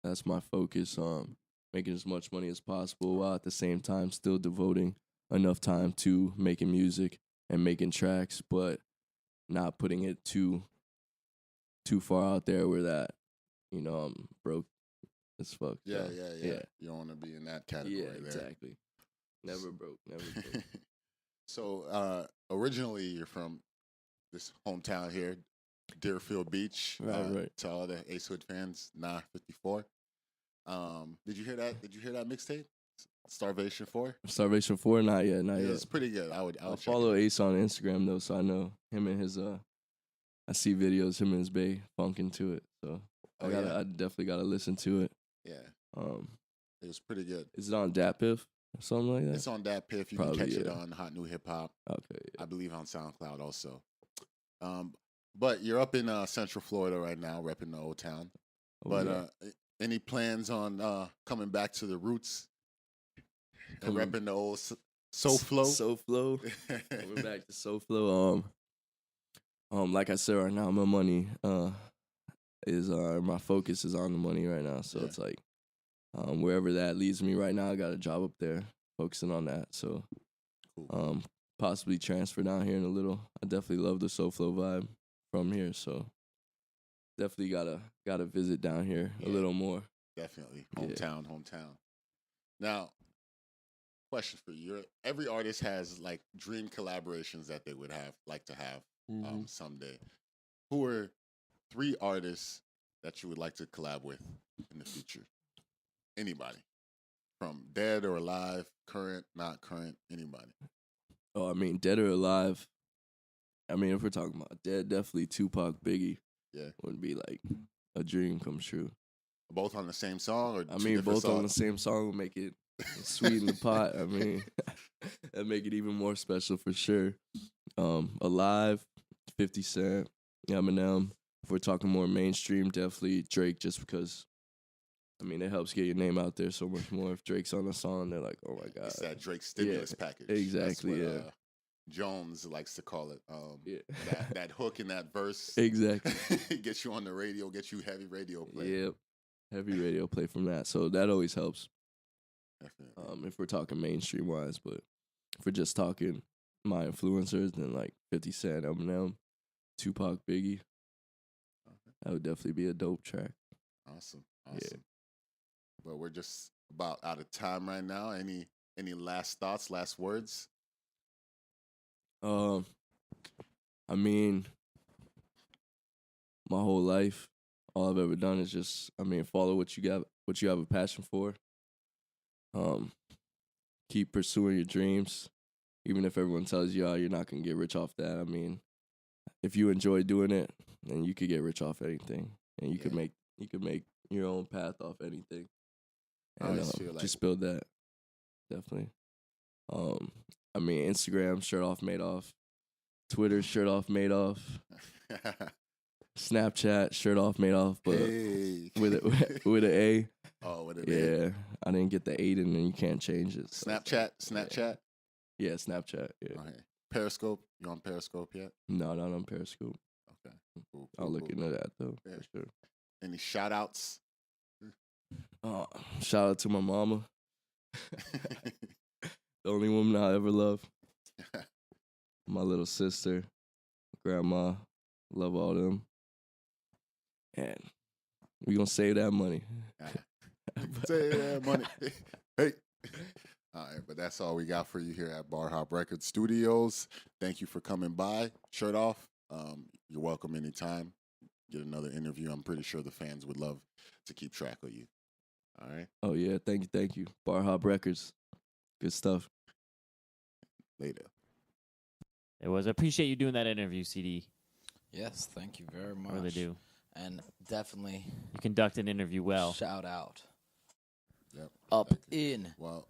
that's my focus. Making as much money as possible while at the same time still devoting enough time to making music and making tracks, but not putting it too far out there where that, I'm broke as fuck. Yeah. Yeah. You don't want to be in that category Yeah, there. exactly. Never broke. So, originally you're from this hometown here, Deerfield Beach. Right. To all the Ace Hood fans, 54. Did you hear that? Did you hear that mixtape? Starvation 4? Starvation 4? Not yet. Yeah, it's pretty good. I would check follow it. Ace on Instagram though, so I know him and his I see videos him and his bae funking to it. So Oh, I definitely gotta listen to it. Yeah, it was pretty good. Is it on DatPiff or something like that? It's on that Piff. You Probably, can catch it yeah. on Hot New Hip Hop. Okay. Yeah. I believe on SoundCloud also. But you're up in Central Florida right now, repping the old town. Oh, But yeah. any plans on coming back to the roots and Coming- repping the old Soul Flow? Soul Flow. Coming back to Soul Flow. Like I said right now, my money is my focus is on the money right now. So Yeah. it's like wherever that leads me right now, I got a job up there focusing on that. So Cool. possibly transfer down here in a little. I definitely love the Soul Flow vibe from here. So definitely gotta visit down here a Yeah. little more. Definitely. Yeah. Hometown. Now, question for you. Every artist has like dream collaborations that they would like to have someday. Who are 3 artists that you would like to collab with in the future? Anybody. From dead or alive, current, not current, anybody. Oh, I mean, dead or alive. I mean, if we're talking about dead, definitely Tupac, Biggie. Yeah. Would be like a dream come true. Both on the same song or I two mean, different both on the songs? same song would make it sweet in the pot. I mean, that make it even more special for sure. Alive, 50 Cent, Eminem. If we're talking more mainstream, definitely Drake, just because, I mean, it helps get your name out there so much more. If Drake's on a song, they're like, oh my God. It's that Drake stimulus package. exactly, That's what, yeah. Jones likes to call it. Yeah. that hook in that verse Exactly. gets you on the radio, gets you heavy radio play. Yep. Heavy radio play from that. So that always helps. Definitely. If we're talking mainstream wise, but if we're just talking my influencers, then like 50 Cent, Eminem, Tupac, Biggie, that would definitely be a dope track. Awesome. Yeah. Well, we're just about out of time right now. Any last thoughts, last words? I mean, my whole life, all I've ever done is just, follow what you have a passion for. Keep pursuing your dreams, even if everyone tells you, you're not gonna get rich off that. I mean, if you enjoy doing it, then you could get rich off anything, and you could make your own path off anything. I And always feel like just build that, definitely. Instagram, Shirtoff M8doff. Twitter, Shirtoff M8doff. Snapchat, Shirtoff M8doff, but Hey. with an A. Oh, with an Yeah, I didn't get the 8 in, and you can't change it. So. Snapchat. Yeah, Snapchat. Yeah. Okay. Periscope. You on Periscope yet? No, not on Periscope. Okay. Cool, I'll look into that though Yeah. for sure. Any shout outs? Oh, shout out to my mama, the only woman I ever loved. My little sister, grandma, love all them. And we gonna save that money. Say that money. Hey. All right, but that's all we got for you here at Barhop Records Studios. Thank you for coming by. Shirt off. You're welcome anytime. Get another interview. I'm pretty sure the fans would love to keep track of you. All right. Oh yeah, thank you. Barhop Records, good stuff. Later. It was. I appreciate you doing that interview, CD. Yes, thank you very much. I really do. And definitely You conduct an interview well. shout out. Yep. Up in Well,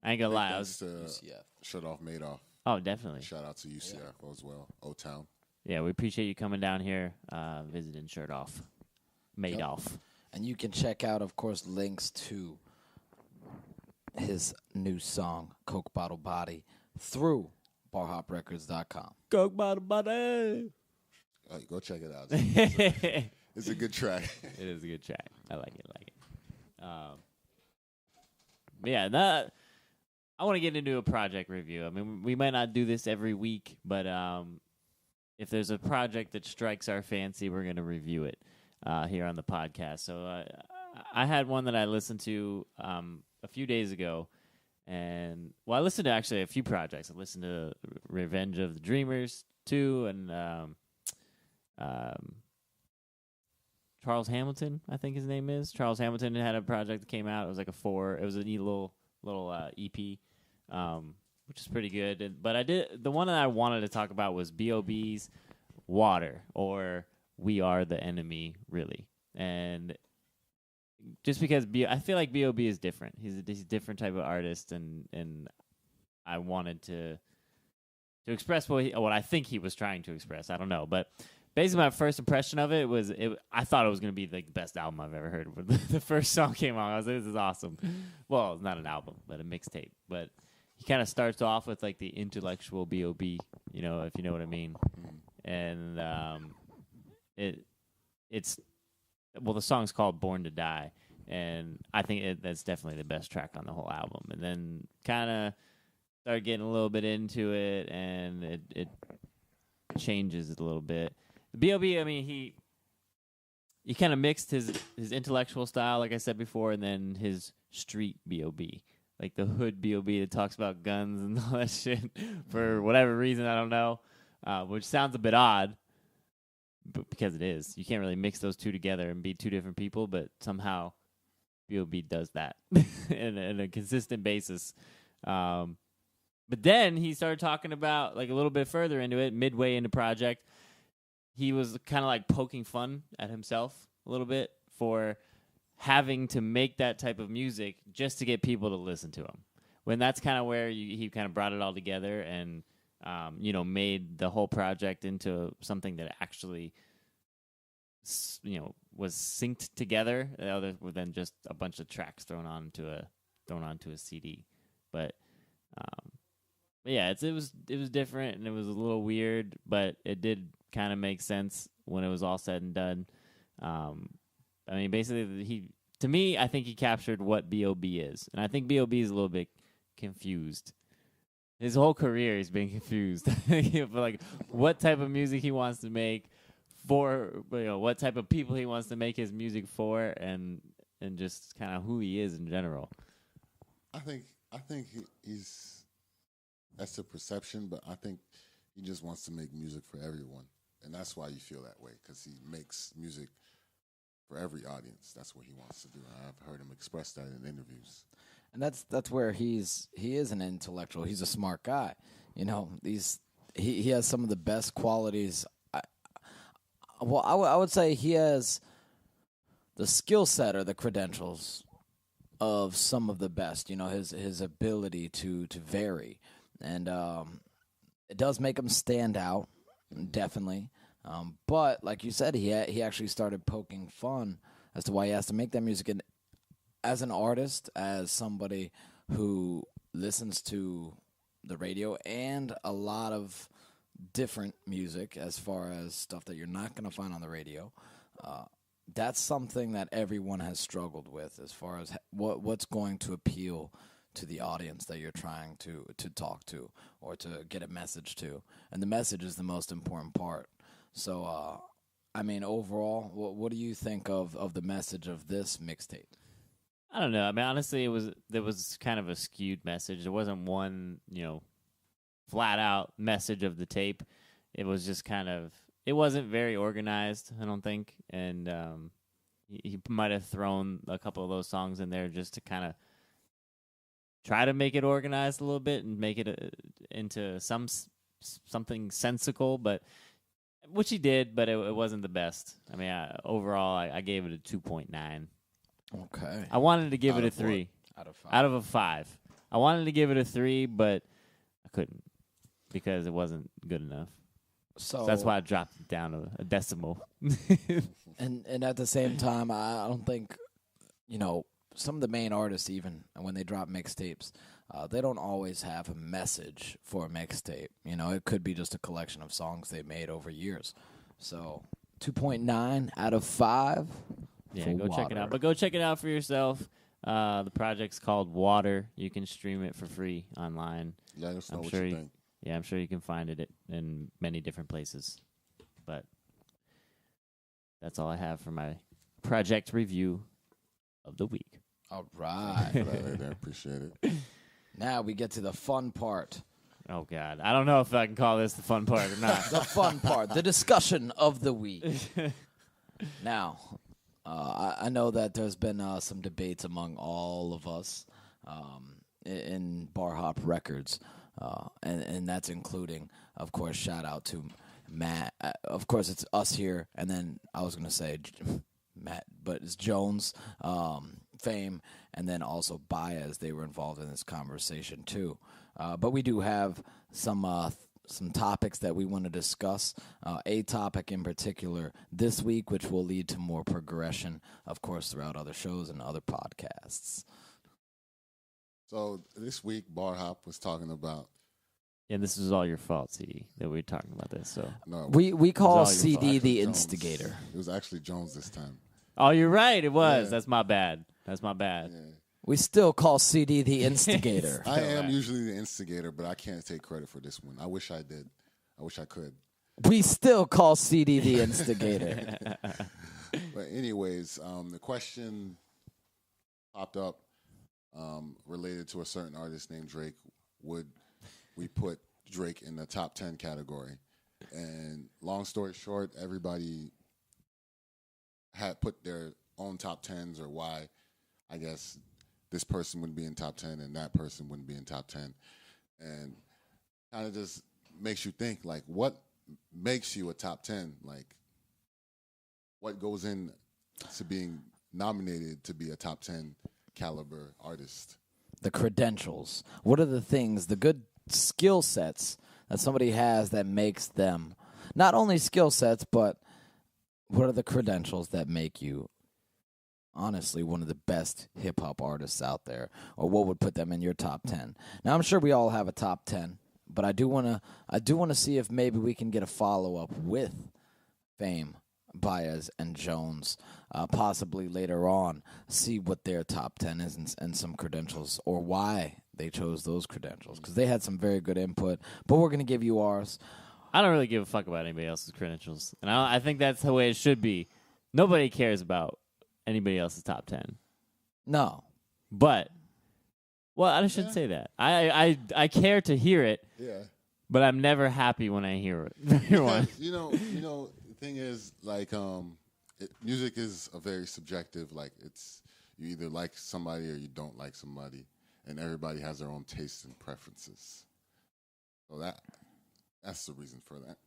I ain't gonna lie. I thanks was, to UCF. Shirtoff M8doff. oh, definitely. Shout out to UCF as well. O-Town. Yeah, we appreciate you coming down here, visiting Shirtoff M8doff. And you can check out, of course, links to his new song, Coke Bottle Body, through barhoprecords.com. Coke bottle body. Go check it out. It It's a good track. is a good track. I like it. But yeah, that I want to get into a project review. I mean, we might not do this every week, but if there's a project that strikes our fancy, we're going to review it here on the podcast. So I had one that I listened to a few days ago. And, well, I listened to actually a few projects. I listened to Revenge of the Dreamers 2 and Charles Hamilton, I think his name is. Charles Hamilton had a project that came out. It was like it was a neat little EP, which is pretty good. But the one that I wanted to talk about was B.O.B.'s Water, or We Are the Enemy, really. And just because I feel like B.O.B. is different. He's a different type of artist, and I wanted to express what I think he was trying to express. I don't know, but basically my first impression of it was I thought it was going to be like the best album I've ever heard. When the first song came on, I was like, this is awesome. Well, it's not an album, but a mixtape. But he kind of starts off with like the intellectual B.O.B., if you know what I mean. And the song's called Born to Die, and I think that's definitely the best track on the whole album. And then kind of started getting a little bit into it, and it changes it a little bit. The B.O.B., I mean, he kind of mixed his intellectual style, like I said before, and then his street B.O.B., like the hood B.O.B. that talks about guns and all that shit for whatever reason, I don't know, which sounds a bit odd, but because it is. You can't really mix those two together and be two different people, but somehow B.O.B. does that in a consistent basis. But then he started talking about, like a little bit further into it, midway into project, he was kind of like poking fun at himself a little bit for having to make that type of music just to get people to listen to him. When that's kind of where he kind of brought it all together and, made the whole project into something that actually, was synced together other than just a bunch of tracks thrown onto a CD. But yeah, it was different and it was a little weird, but it did kind of make sense when it was all said and done. I mean, basically, to me, I think he captured what B.O.B. is, and I think B.O.B. is a little bit confused. His whole career, he's been confused for like what type of music he wants to make for, what type of people he wants to make his music for, and just kind of who he is in general. I think he's that's a perception, but I think he just wants to make music for everyone, and that's why you feel that way, because he makes music for every audience. That's what he wants to do. I've heard him express that in interviews. And that's where he is an intellectual. He's a smart guy. He has some of the best qualities. I would say he has the skill set or the credentials of some of the best. His ability to vary and It does make him stand out, definitely. But like you said, he actually started poking fun as to why he has to make that music. And as an artist, as somebody who listens to the radio and a lot of different music, as far as stuff that you're not going to find on the radio, that's something that everyone has struggled with, as far as what's going to appeal to the audience that you're trying to talk to or to get a message to. And the message is the most important part. So, I mean, overall, what do you think of the message of this mixtape? I don't know. I mean, honestly, there was kind of a skewed message. There wasn't one, flat out message of the tape. It was just kind of, it wasn't very organized, I don't think. And he might have thrown a couple of those songs in there just to kind of try to make it organized a little bit and make it into something sensical, but which he did, but it wasn't the best. I mean, overall, I gave it a 2.9. Okay. I wanted to give Out it a of 3. Out of 5. Out of a 5. I wanted to give it a 3, but I couldn't because it wasn't good enough. So that's why I dropped it down to a decimal. And at the same time, I don't think, some of the main artists, even when they drop mixtapes, they don't always have a message for a mixtape. It could be just a collection of songs they made over years. So 2.9 out of 5. Yeah, go check it out. But go check it out for yourself. The project's called Water. You can stream it for free online. Let us know what you think. Yeah, I'm sure you can find it in many different places. But that's all I have for my project review of the week. All right. I appreciate it. Now we get to the fun part. Oh, God. I don't know if I can call this the fun part or not. The fun part. The discussion of the week. Now, I know that there's been some debates among all of us in Barhop Records, and that's including, of course, shout out to Matt. Of course, it's us here, and then I was going to say Matt, but it's Jones, Fame, and then also Baez. They were involved in this conversation too. But we do have some topics that we want to discuss. A topic in particular this week, which will lead to more progression, of course, throughout other shows and other podcasts. So this week, Barhop was talking about. Yeah, this is all your fault, CD, that we're talking about this. So No, We call all your CD actually the Jones. instigator. It was actually Jones this time. Oh, you're right. It was. Yeah. That's my bad. Yeah. We still call CD the instigator. I am usually the instigator, but I can't take credit for this one. I wish I did. I wish I could. We still call CD the instigator. But anyways, the question popped up related to a certain artist named Drake. Would we put Drake in the top 10 category? And long story short, everybody had put their own top 10s or why, I guess, this person wouldn't be in top 10 and that person wouldn't be in top 10. And kind of just makes you think, like, what makes you a top 10? Like, what goes in to being nominated to be a top 10 caliber artist? The credentials. What are the things, the good skill sets that somebody has that makes them not only skill sets, but what are the credentials that make you honestly one of the best hip hop artists out there, or what would put them in your top 10? Now I'm sure we all have a top 10, but I do want to see if maybe we can get a follow up with Fame, Baez, and Jones, possibly later on, see what their top 10 is and some credentials, or why they chose those credentials, because they had some very good input. But we're going to give you ours. I don't really give a fuck about anybody else's credentials. And I think that's the way it should be. Nobody cares about anybody else's top 10. No. But, well, I shouldn't say that. I care to hear it, Yeah. but I'm never happy when I hear it. Hear one. You know, the thing is, like, music is a very subjective, like, it's, you either like somebody or you don't like somebody, and everybody has their own tastes and preferences. So that's the reason for that.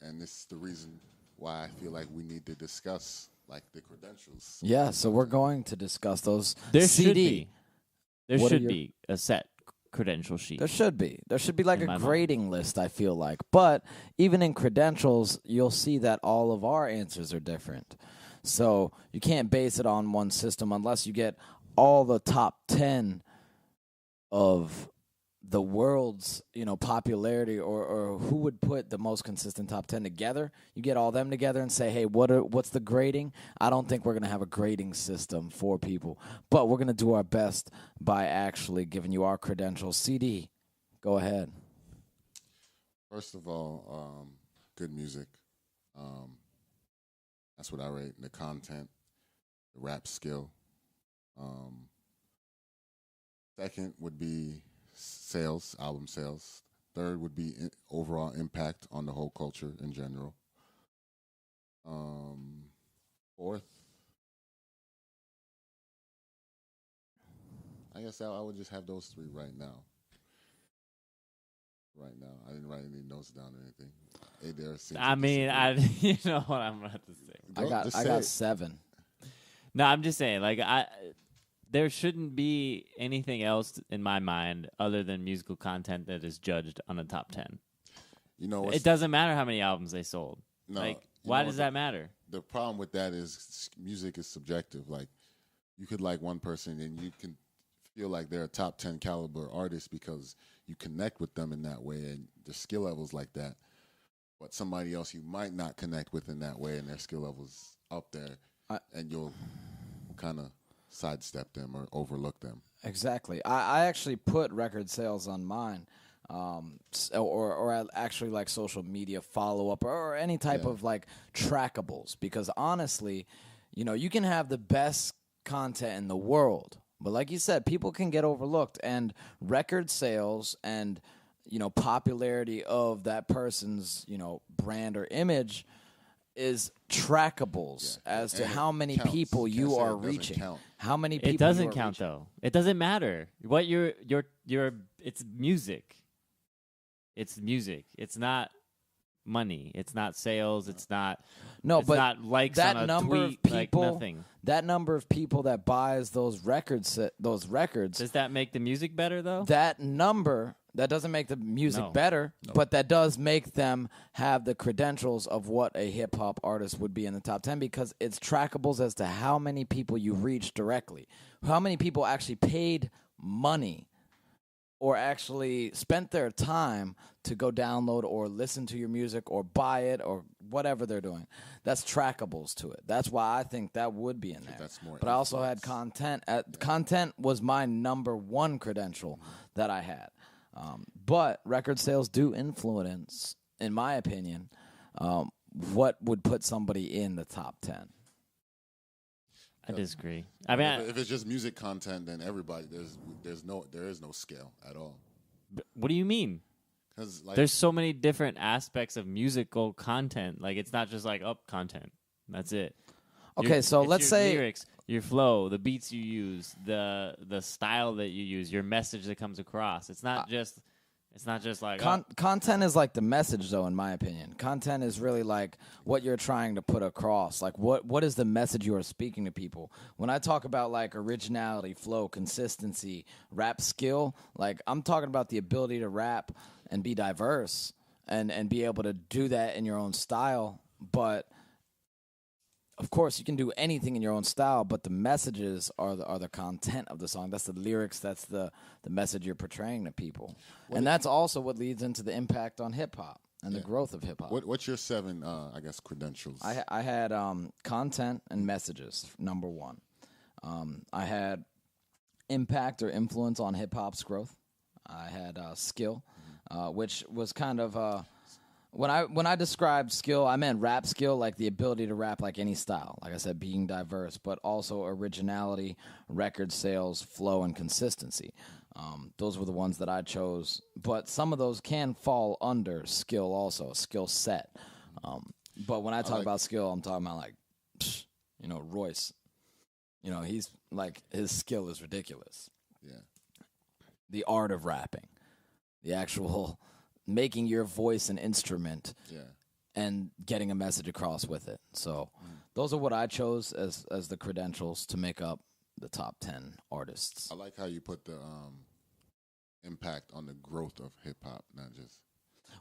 And this is the reason why I feel like we need to discuss, like, the credentials. Yeah, so we're going to discuss those. There CD. should be. There What are should your- be a set credential sheet. There should be. There should be like In a my grading list, I feel like. But even in credentials, you'll see that all of our answers are different. So you can't base it on one system unless you get all the top 10 of the world's, popularity or who would put the most consistent top 10 together. You get all them together and say, hey, what's the grading? I don't think we're going to have a grading system for people, but we're going to do our best by actually giving you our credentials. CD, go ahead. First of all, good music. That's what I rate. The content, the rap skill. Second would be sales, album sales. Third would be overall impact on the whole culture in general. Fourth, I guess I would just have those three right now. I didn't write any notes down or anything. Hey, you know what I'm about to say. I got 7. No, I'm just saying, there shouldn't be anything else in my mind other than musical content that is judged on a top 10. It doesn't matter how many albums they sold. No, why does that matter? The problem with that is music is subjective. Like, you could like one person and you can feel like they're a top 10 caliber artist because you connect with them in that way and their skill levels like that. But somebody else you might not connect with in that way and their skill levels up there, and you'll kind of sidestep them or overlook them. Exactly. I actually put record sales on mine, or actually like social media follow up or any type of like trackables, because honestly, you can have the best content in the world, but like you said, people can get overlooked, and record sales and popularity of that person's brand or image is trackables as to how many people you are reaching. How many people it doesn't count though. It doesn't matter what you're. It's music. It's music. It's not money. It's not sales. It's not. No, it's but not likes that on a number tweet, of people, nothing. that number of people that buys those records. Does that make the music better though? That number. That doesn't make the music better, No. but that does make them have the credentials of what a hip-hop artist would be in the top 10, because it's trackables as to how many people you reach directly, how many people actually paid money or actually spent their time to go download or listen to your music or buy it or whatever they're doing. That's trackables to it. That's why I think that would be in there. That's more but I also had content. Content was my number one credential that I had. But record sales do influence, in my opinion, what would put somebody in the top 10. I disagree. I mean, if it's just music content, then everybody there is no scale at all. What do you mean? Because there's so many different aspects of musical content. Like, it's not just like content. That's it. Okay, so let's say lyrics, your flow, the beats you use, the style that you use, your message that comes across. It's not just like content is like the message, though. In my opinion, content is really like what you're trying to put across. Like what is the message you are speaking to people? When I talk about like originality, flow, consistency, rap skill, like I'm talking about the ability to rap and be diverse and be able to do that in your own style, but. Of course, you can do anything in your own style, but the messages are the content of the song. That's the lyrics. That's the message you're portraying to people. And that's also what leads into the impact on hip-hop and the growth of hip-hop. What's your 7, credentials? I had content and messages, number 1. I had impact or influence on hip-hop's growth. I had skill, which was kind of... When I described skill, I meant rap skill, like the ability to rap like any style. Like I said, being diverse, but also originality, record sales, flow, and consistency. Those were the ones that I chose. But some of those can fall under skill also, skill set. But when I talk about skill, I'm talking about like, Royce. He's like, his skill is ridiculous. Yeah. The art of rapping. The actual... making your voice an instrument and getting a message across with it. So those are what I chose as the credentials to make up the top 10 artists. I like how you put the impact on the growth of hip hop, not just.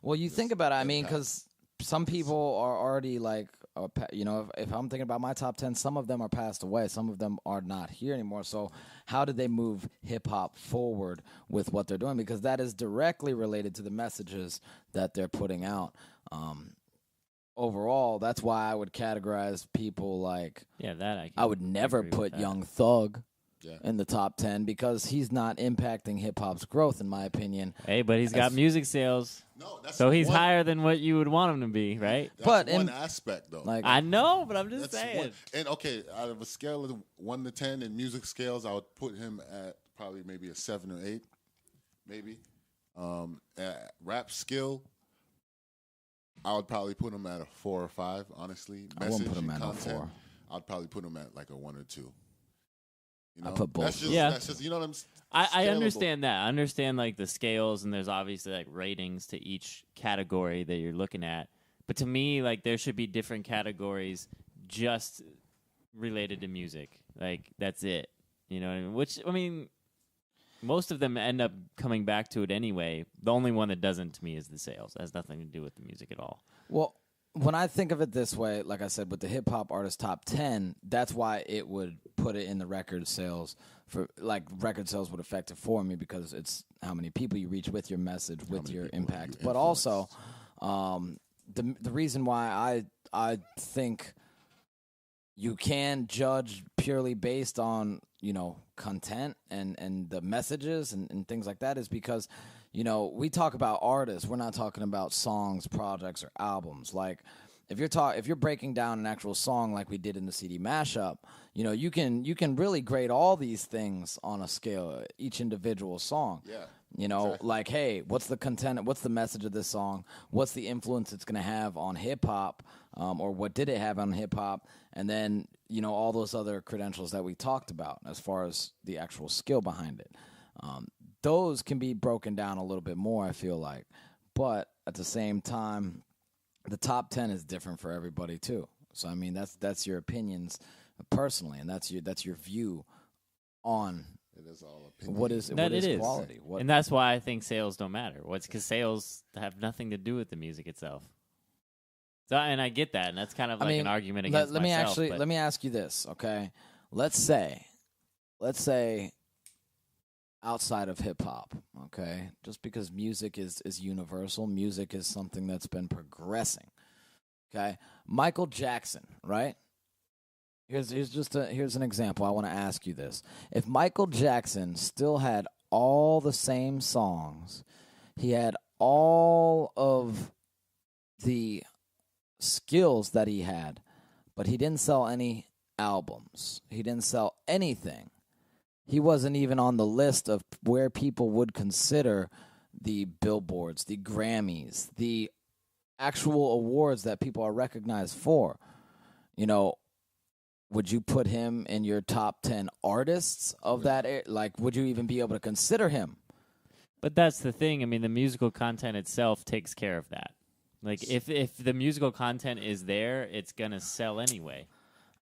Well, you Just think about it. I mean, impact. because some people are already like, if I'm thinking about my top 10, some of them are passed away. Some of them are not here anymore. So how did they move hip hop forward with what they're doing? Because that is directly related to the messages that they're putting out. Overall, that's why I would categorize people like, Yeah, that I can I would never agree with put that. Young Thug Yeah. in the top 10 because he's not impacting hip hop's growth, in my opinion. Hey, but he's got As- music sales, No, that's so he's one, higher than what you would want him to be, right? That's But one in- aspect, though. Like, I know, but I'm just That's saying. one. And okay, out of a scale of 1 to 10 in music scales, I would put him at probably maybe a 7 or 8, maybe. At rap skill, I would probably put him at a 4 or 5. Honestly, I wouldn't put Message him and at a content, 4. I'd probably put him at like a 1 or 2. You know, I'd put both. That's just, Yeah. that's just, you know what I'm. I scalable. understand that. I understand like the scales, and there's obviously like ratings to each category that you're looking at. But to me, like there should be different categories just related to music. Like that's it. You know what I mean? Which I mean, most of them end up coming back to it anyway. The only one that doesn't to me is the sales. It has nothing to do with the music at all. Well, when I think of it this way, like I said, with the hip hop artist top 10, that's why it would put it in the record sales. For like record sales would affect it for me because it's how many people you reach with your message, with many your people impact. you But also, the reason why I think you can judge purely based on, content and the messages and things like that is because, we talk about artists. We're not talking about songs, projects, or albums. Like, if you're breaking down an actual song like we did in the CD mashup, you can really grade all these things on a scale, each individual song. Yeah. Exactly. Like, hey, what's the content? What's the message of this song? What's the influence it's going to have on hip hop, or what did it have on hip hop? And then, all those other credentials that we talked about as far as the actual skill behind it. Those can be broken down a little bit more, I feel like. But at the same time, the top 10 is different for everybody too. So, I mean, that's your opinions personally, and that's your view on It is all opinion. what is quality. And that's why I think sales don't matter. What's because sales have nothing to do with the music itself. So, and I get that, and that's kind of like an argument against myself. Let me ask you this, okay? Let's say outside of hip hop, okay? Just because music is universal, music is something that's been progressing. Okay? Michael Jackson, right? Here's an example. I want to ask you this. If Michael Jackson still had all the same songs, he had all of the skills that he had, but he didn't sell any albums. He didn't sell anything. He wasn't even on the list of where people would consider the billboards, the Grammys, the actual awards that people are recognized for. Would you put him in your top 10 artists of that? Like, would you even be able to consider him? But that's the thing. I mean, the musical content itself takes care of that. Like, if the musical content is there, it's gonna sell anyway.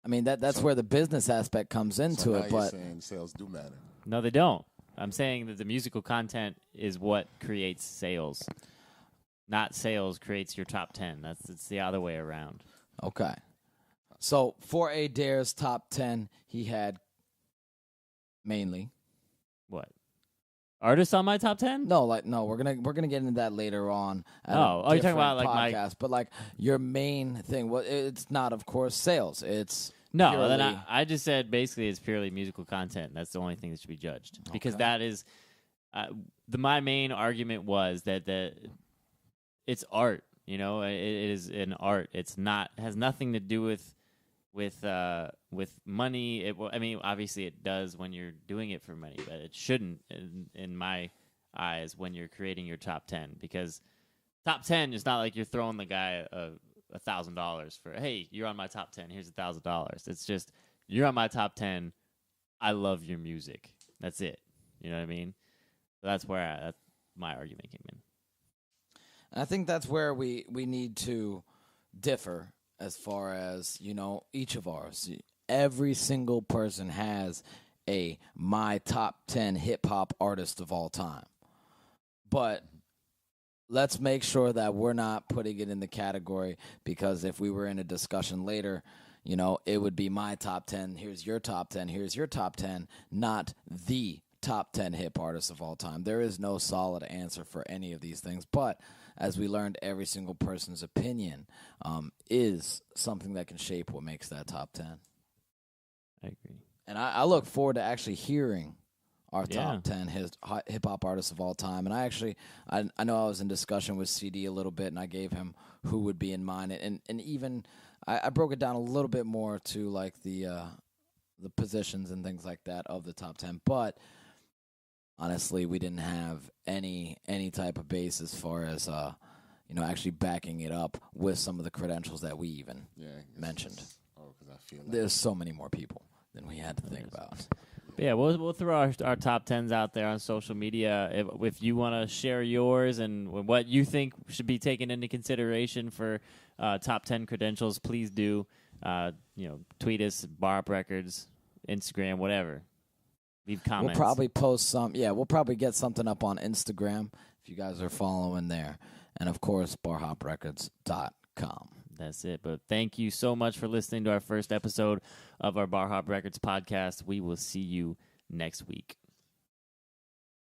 I mean, that's where the business aspect comes into So now it. you're But saying sales do matter. No, they don't. I'm saying that the musical content is what creates sales. Not sales creates your top 10. It's the other way around. okay. So for Adair's top 10, he had mainly. What? Artists on my top 10? No, we're gonna get into that later on. At Oh, a you're talking about, different like, my- podcast, but like your main thing. Well, it's not, of course, sales. It's No, purely, then I just said basically it's purely musical content. That's the only thing that should be judged because Okay. that is my main argument was that it's art. It is an art. It's not has nothing to do with money. I mean, obviously it does when you're doing it for money, but it shouldn't in my eyes when you're creating your top 10 because top 10 is not like you're throwing the guy $1,000 for, hey, you're on my top 10. Here's $1,000. It's just you're on my top 10. I love your music. That's it. You know what I mean? So that's where my argument came in. I think that's where we need to differ as far as, each of ours. Every single person has my top 10 hip hop artist of all time. But let's make sure that we're not putting it in the category, because if we were in a discussion later, you know, it would be my top 10, here's your top 10, here's your top 10, not the top 10 hip artists of all time. There is no solid answer for any of these things. But as we learned, every single person's opinion is something that can shape what makes that top 10. I agree. And I look forward to actually hearing our top 10 hip-hop artists of all time. And I know I was in discussion with CD a little bit, and I gave him who would be in mind. And even I broke it down a little bit more to like the positions and things like that of the top 10. But honestly, we didn't have any type of base as far as actually backing it up with some of the credentials that we even mentioned. Because I feel like There's so many more people than we had to think about. But yeah, we'll throw our top 10s out there on social media. If you want to share yours and what you think should be taken into consideration for top 10 credentials, please do. Tweet us, Barhop Records, Instagram, whatever. Leave comments. We'll probably post some. Yeah, we'll probably get something up on Instagram if you guys are following there. And, of course, barhoprecords.com. That's it. But thank you so much for listening to our first episode of our Barhop Records podcast. We will see you next week.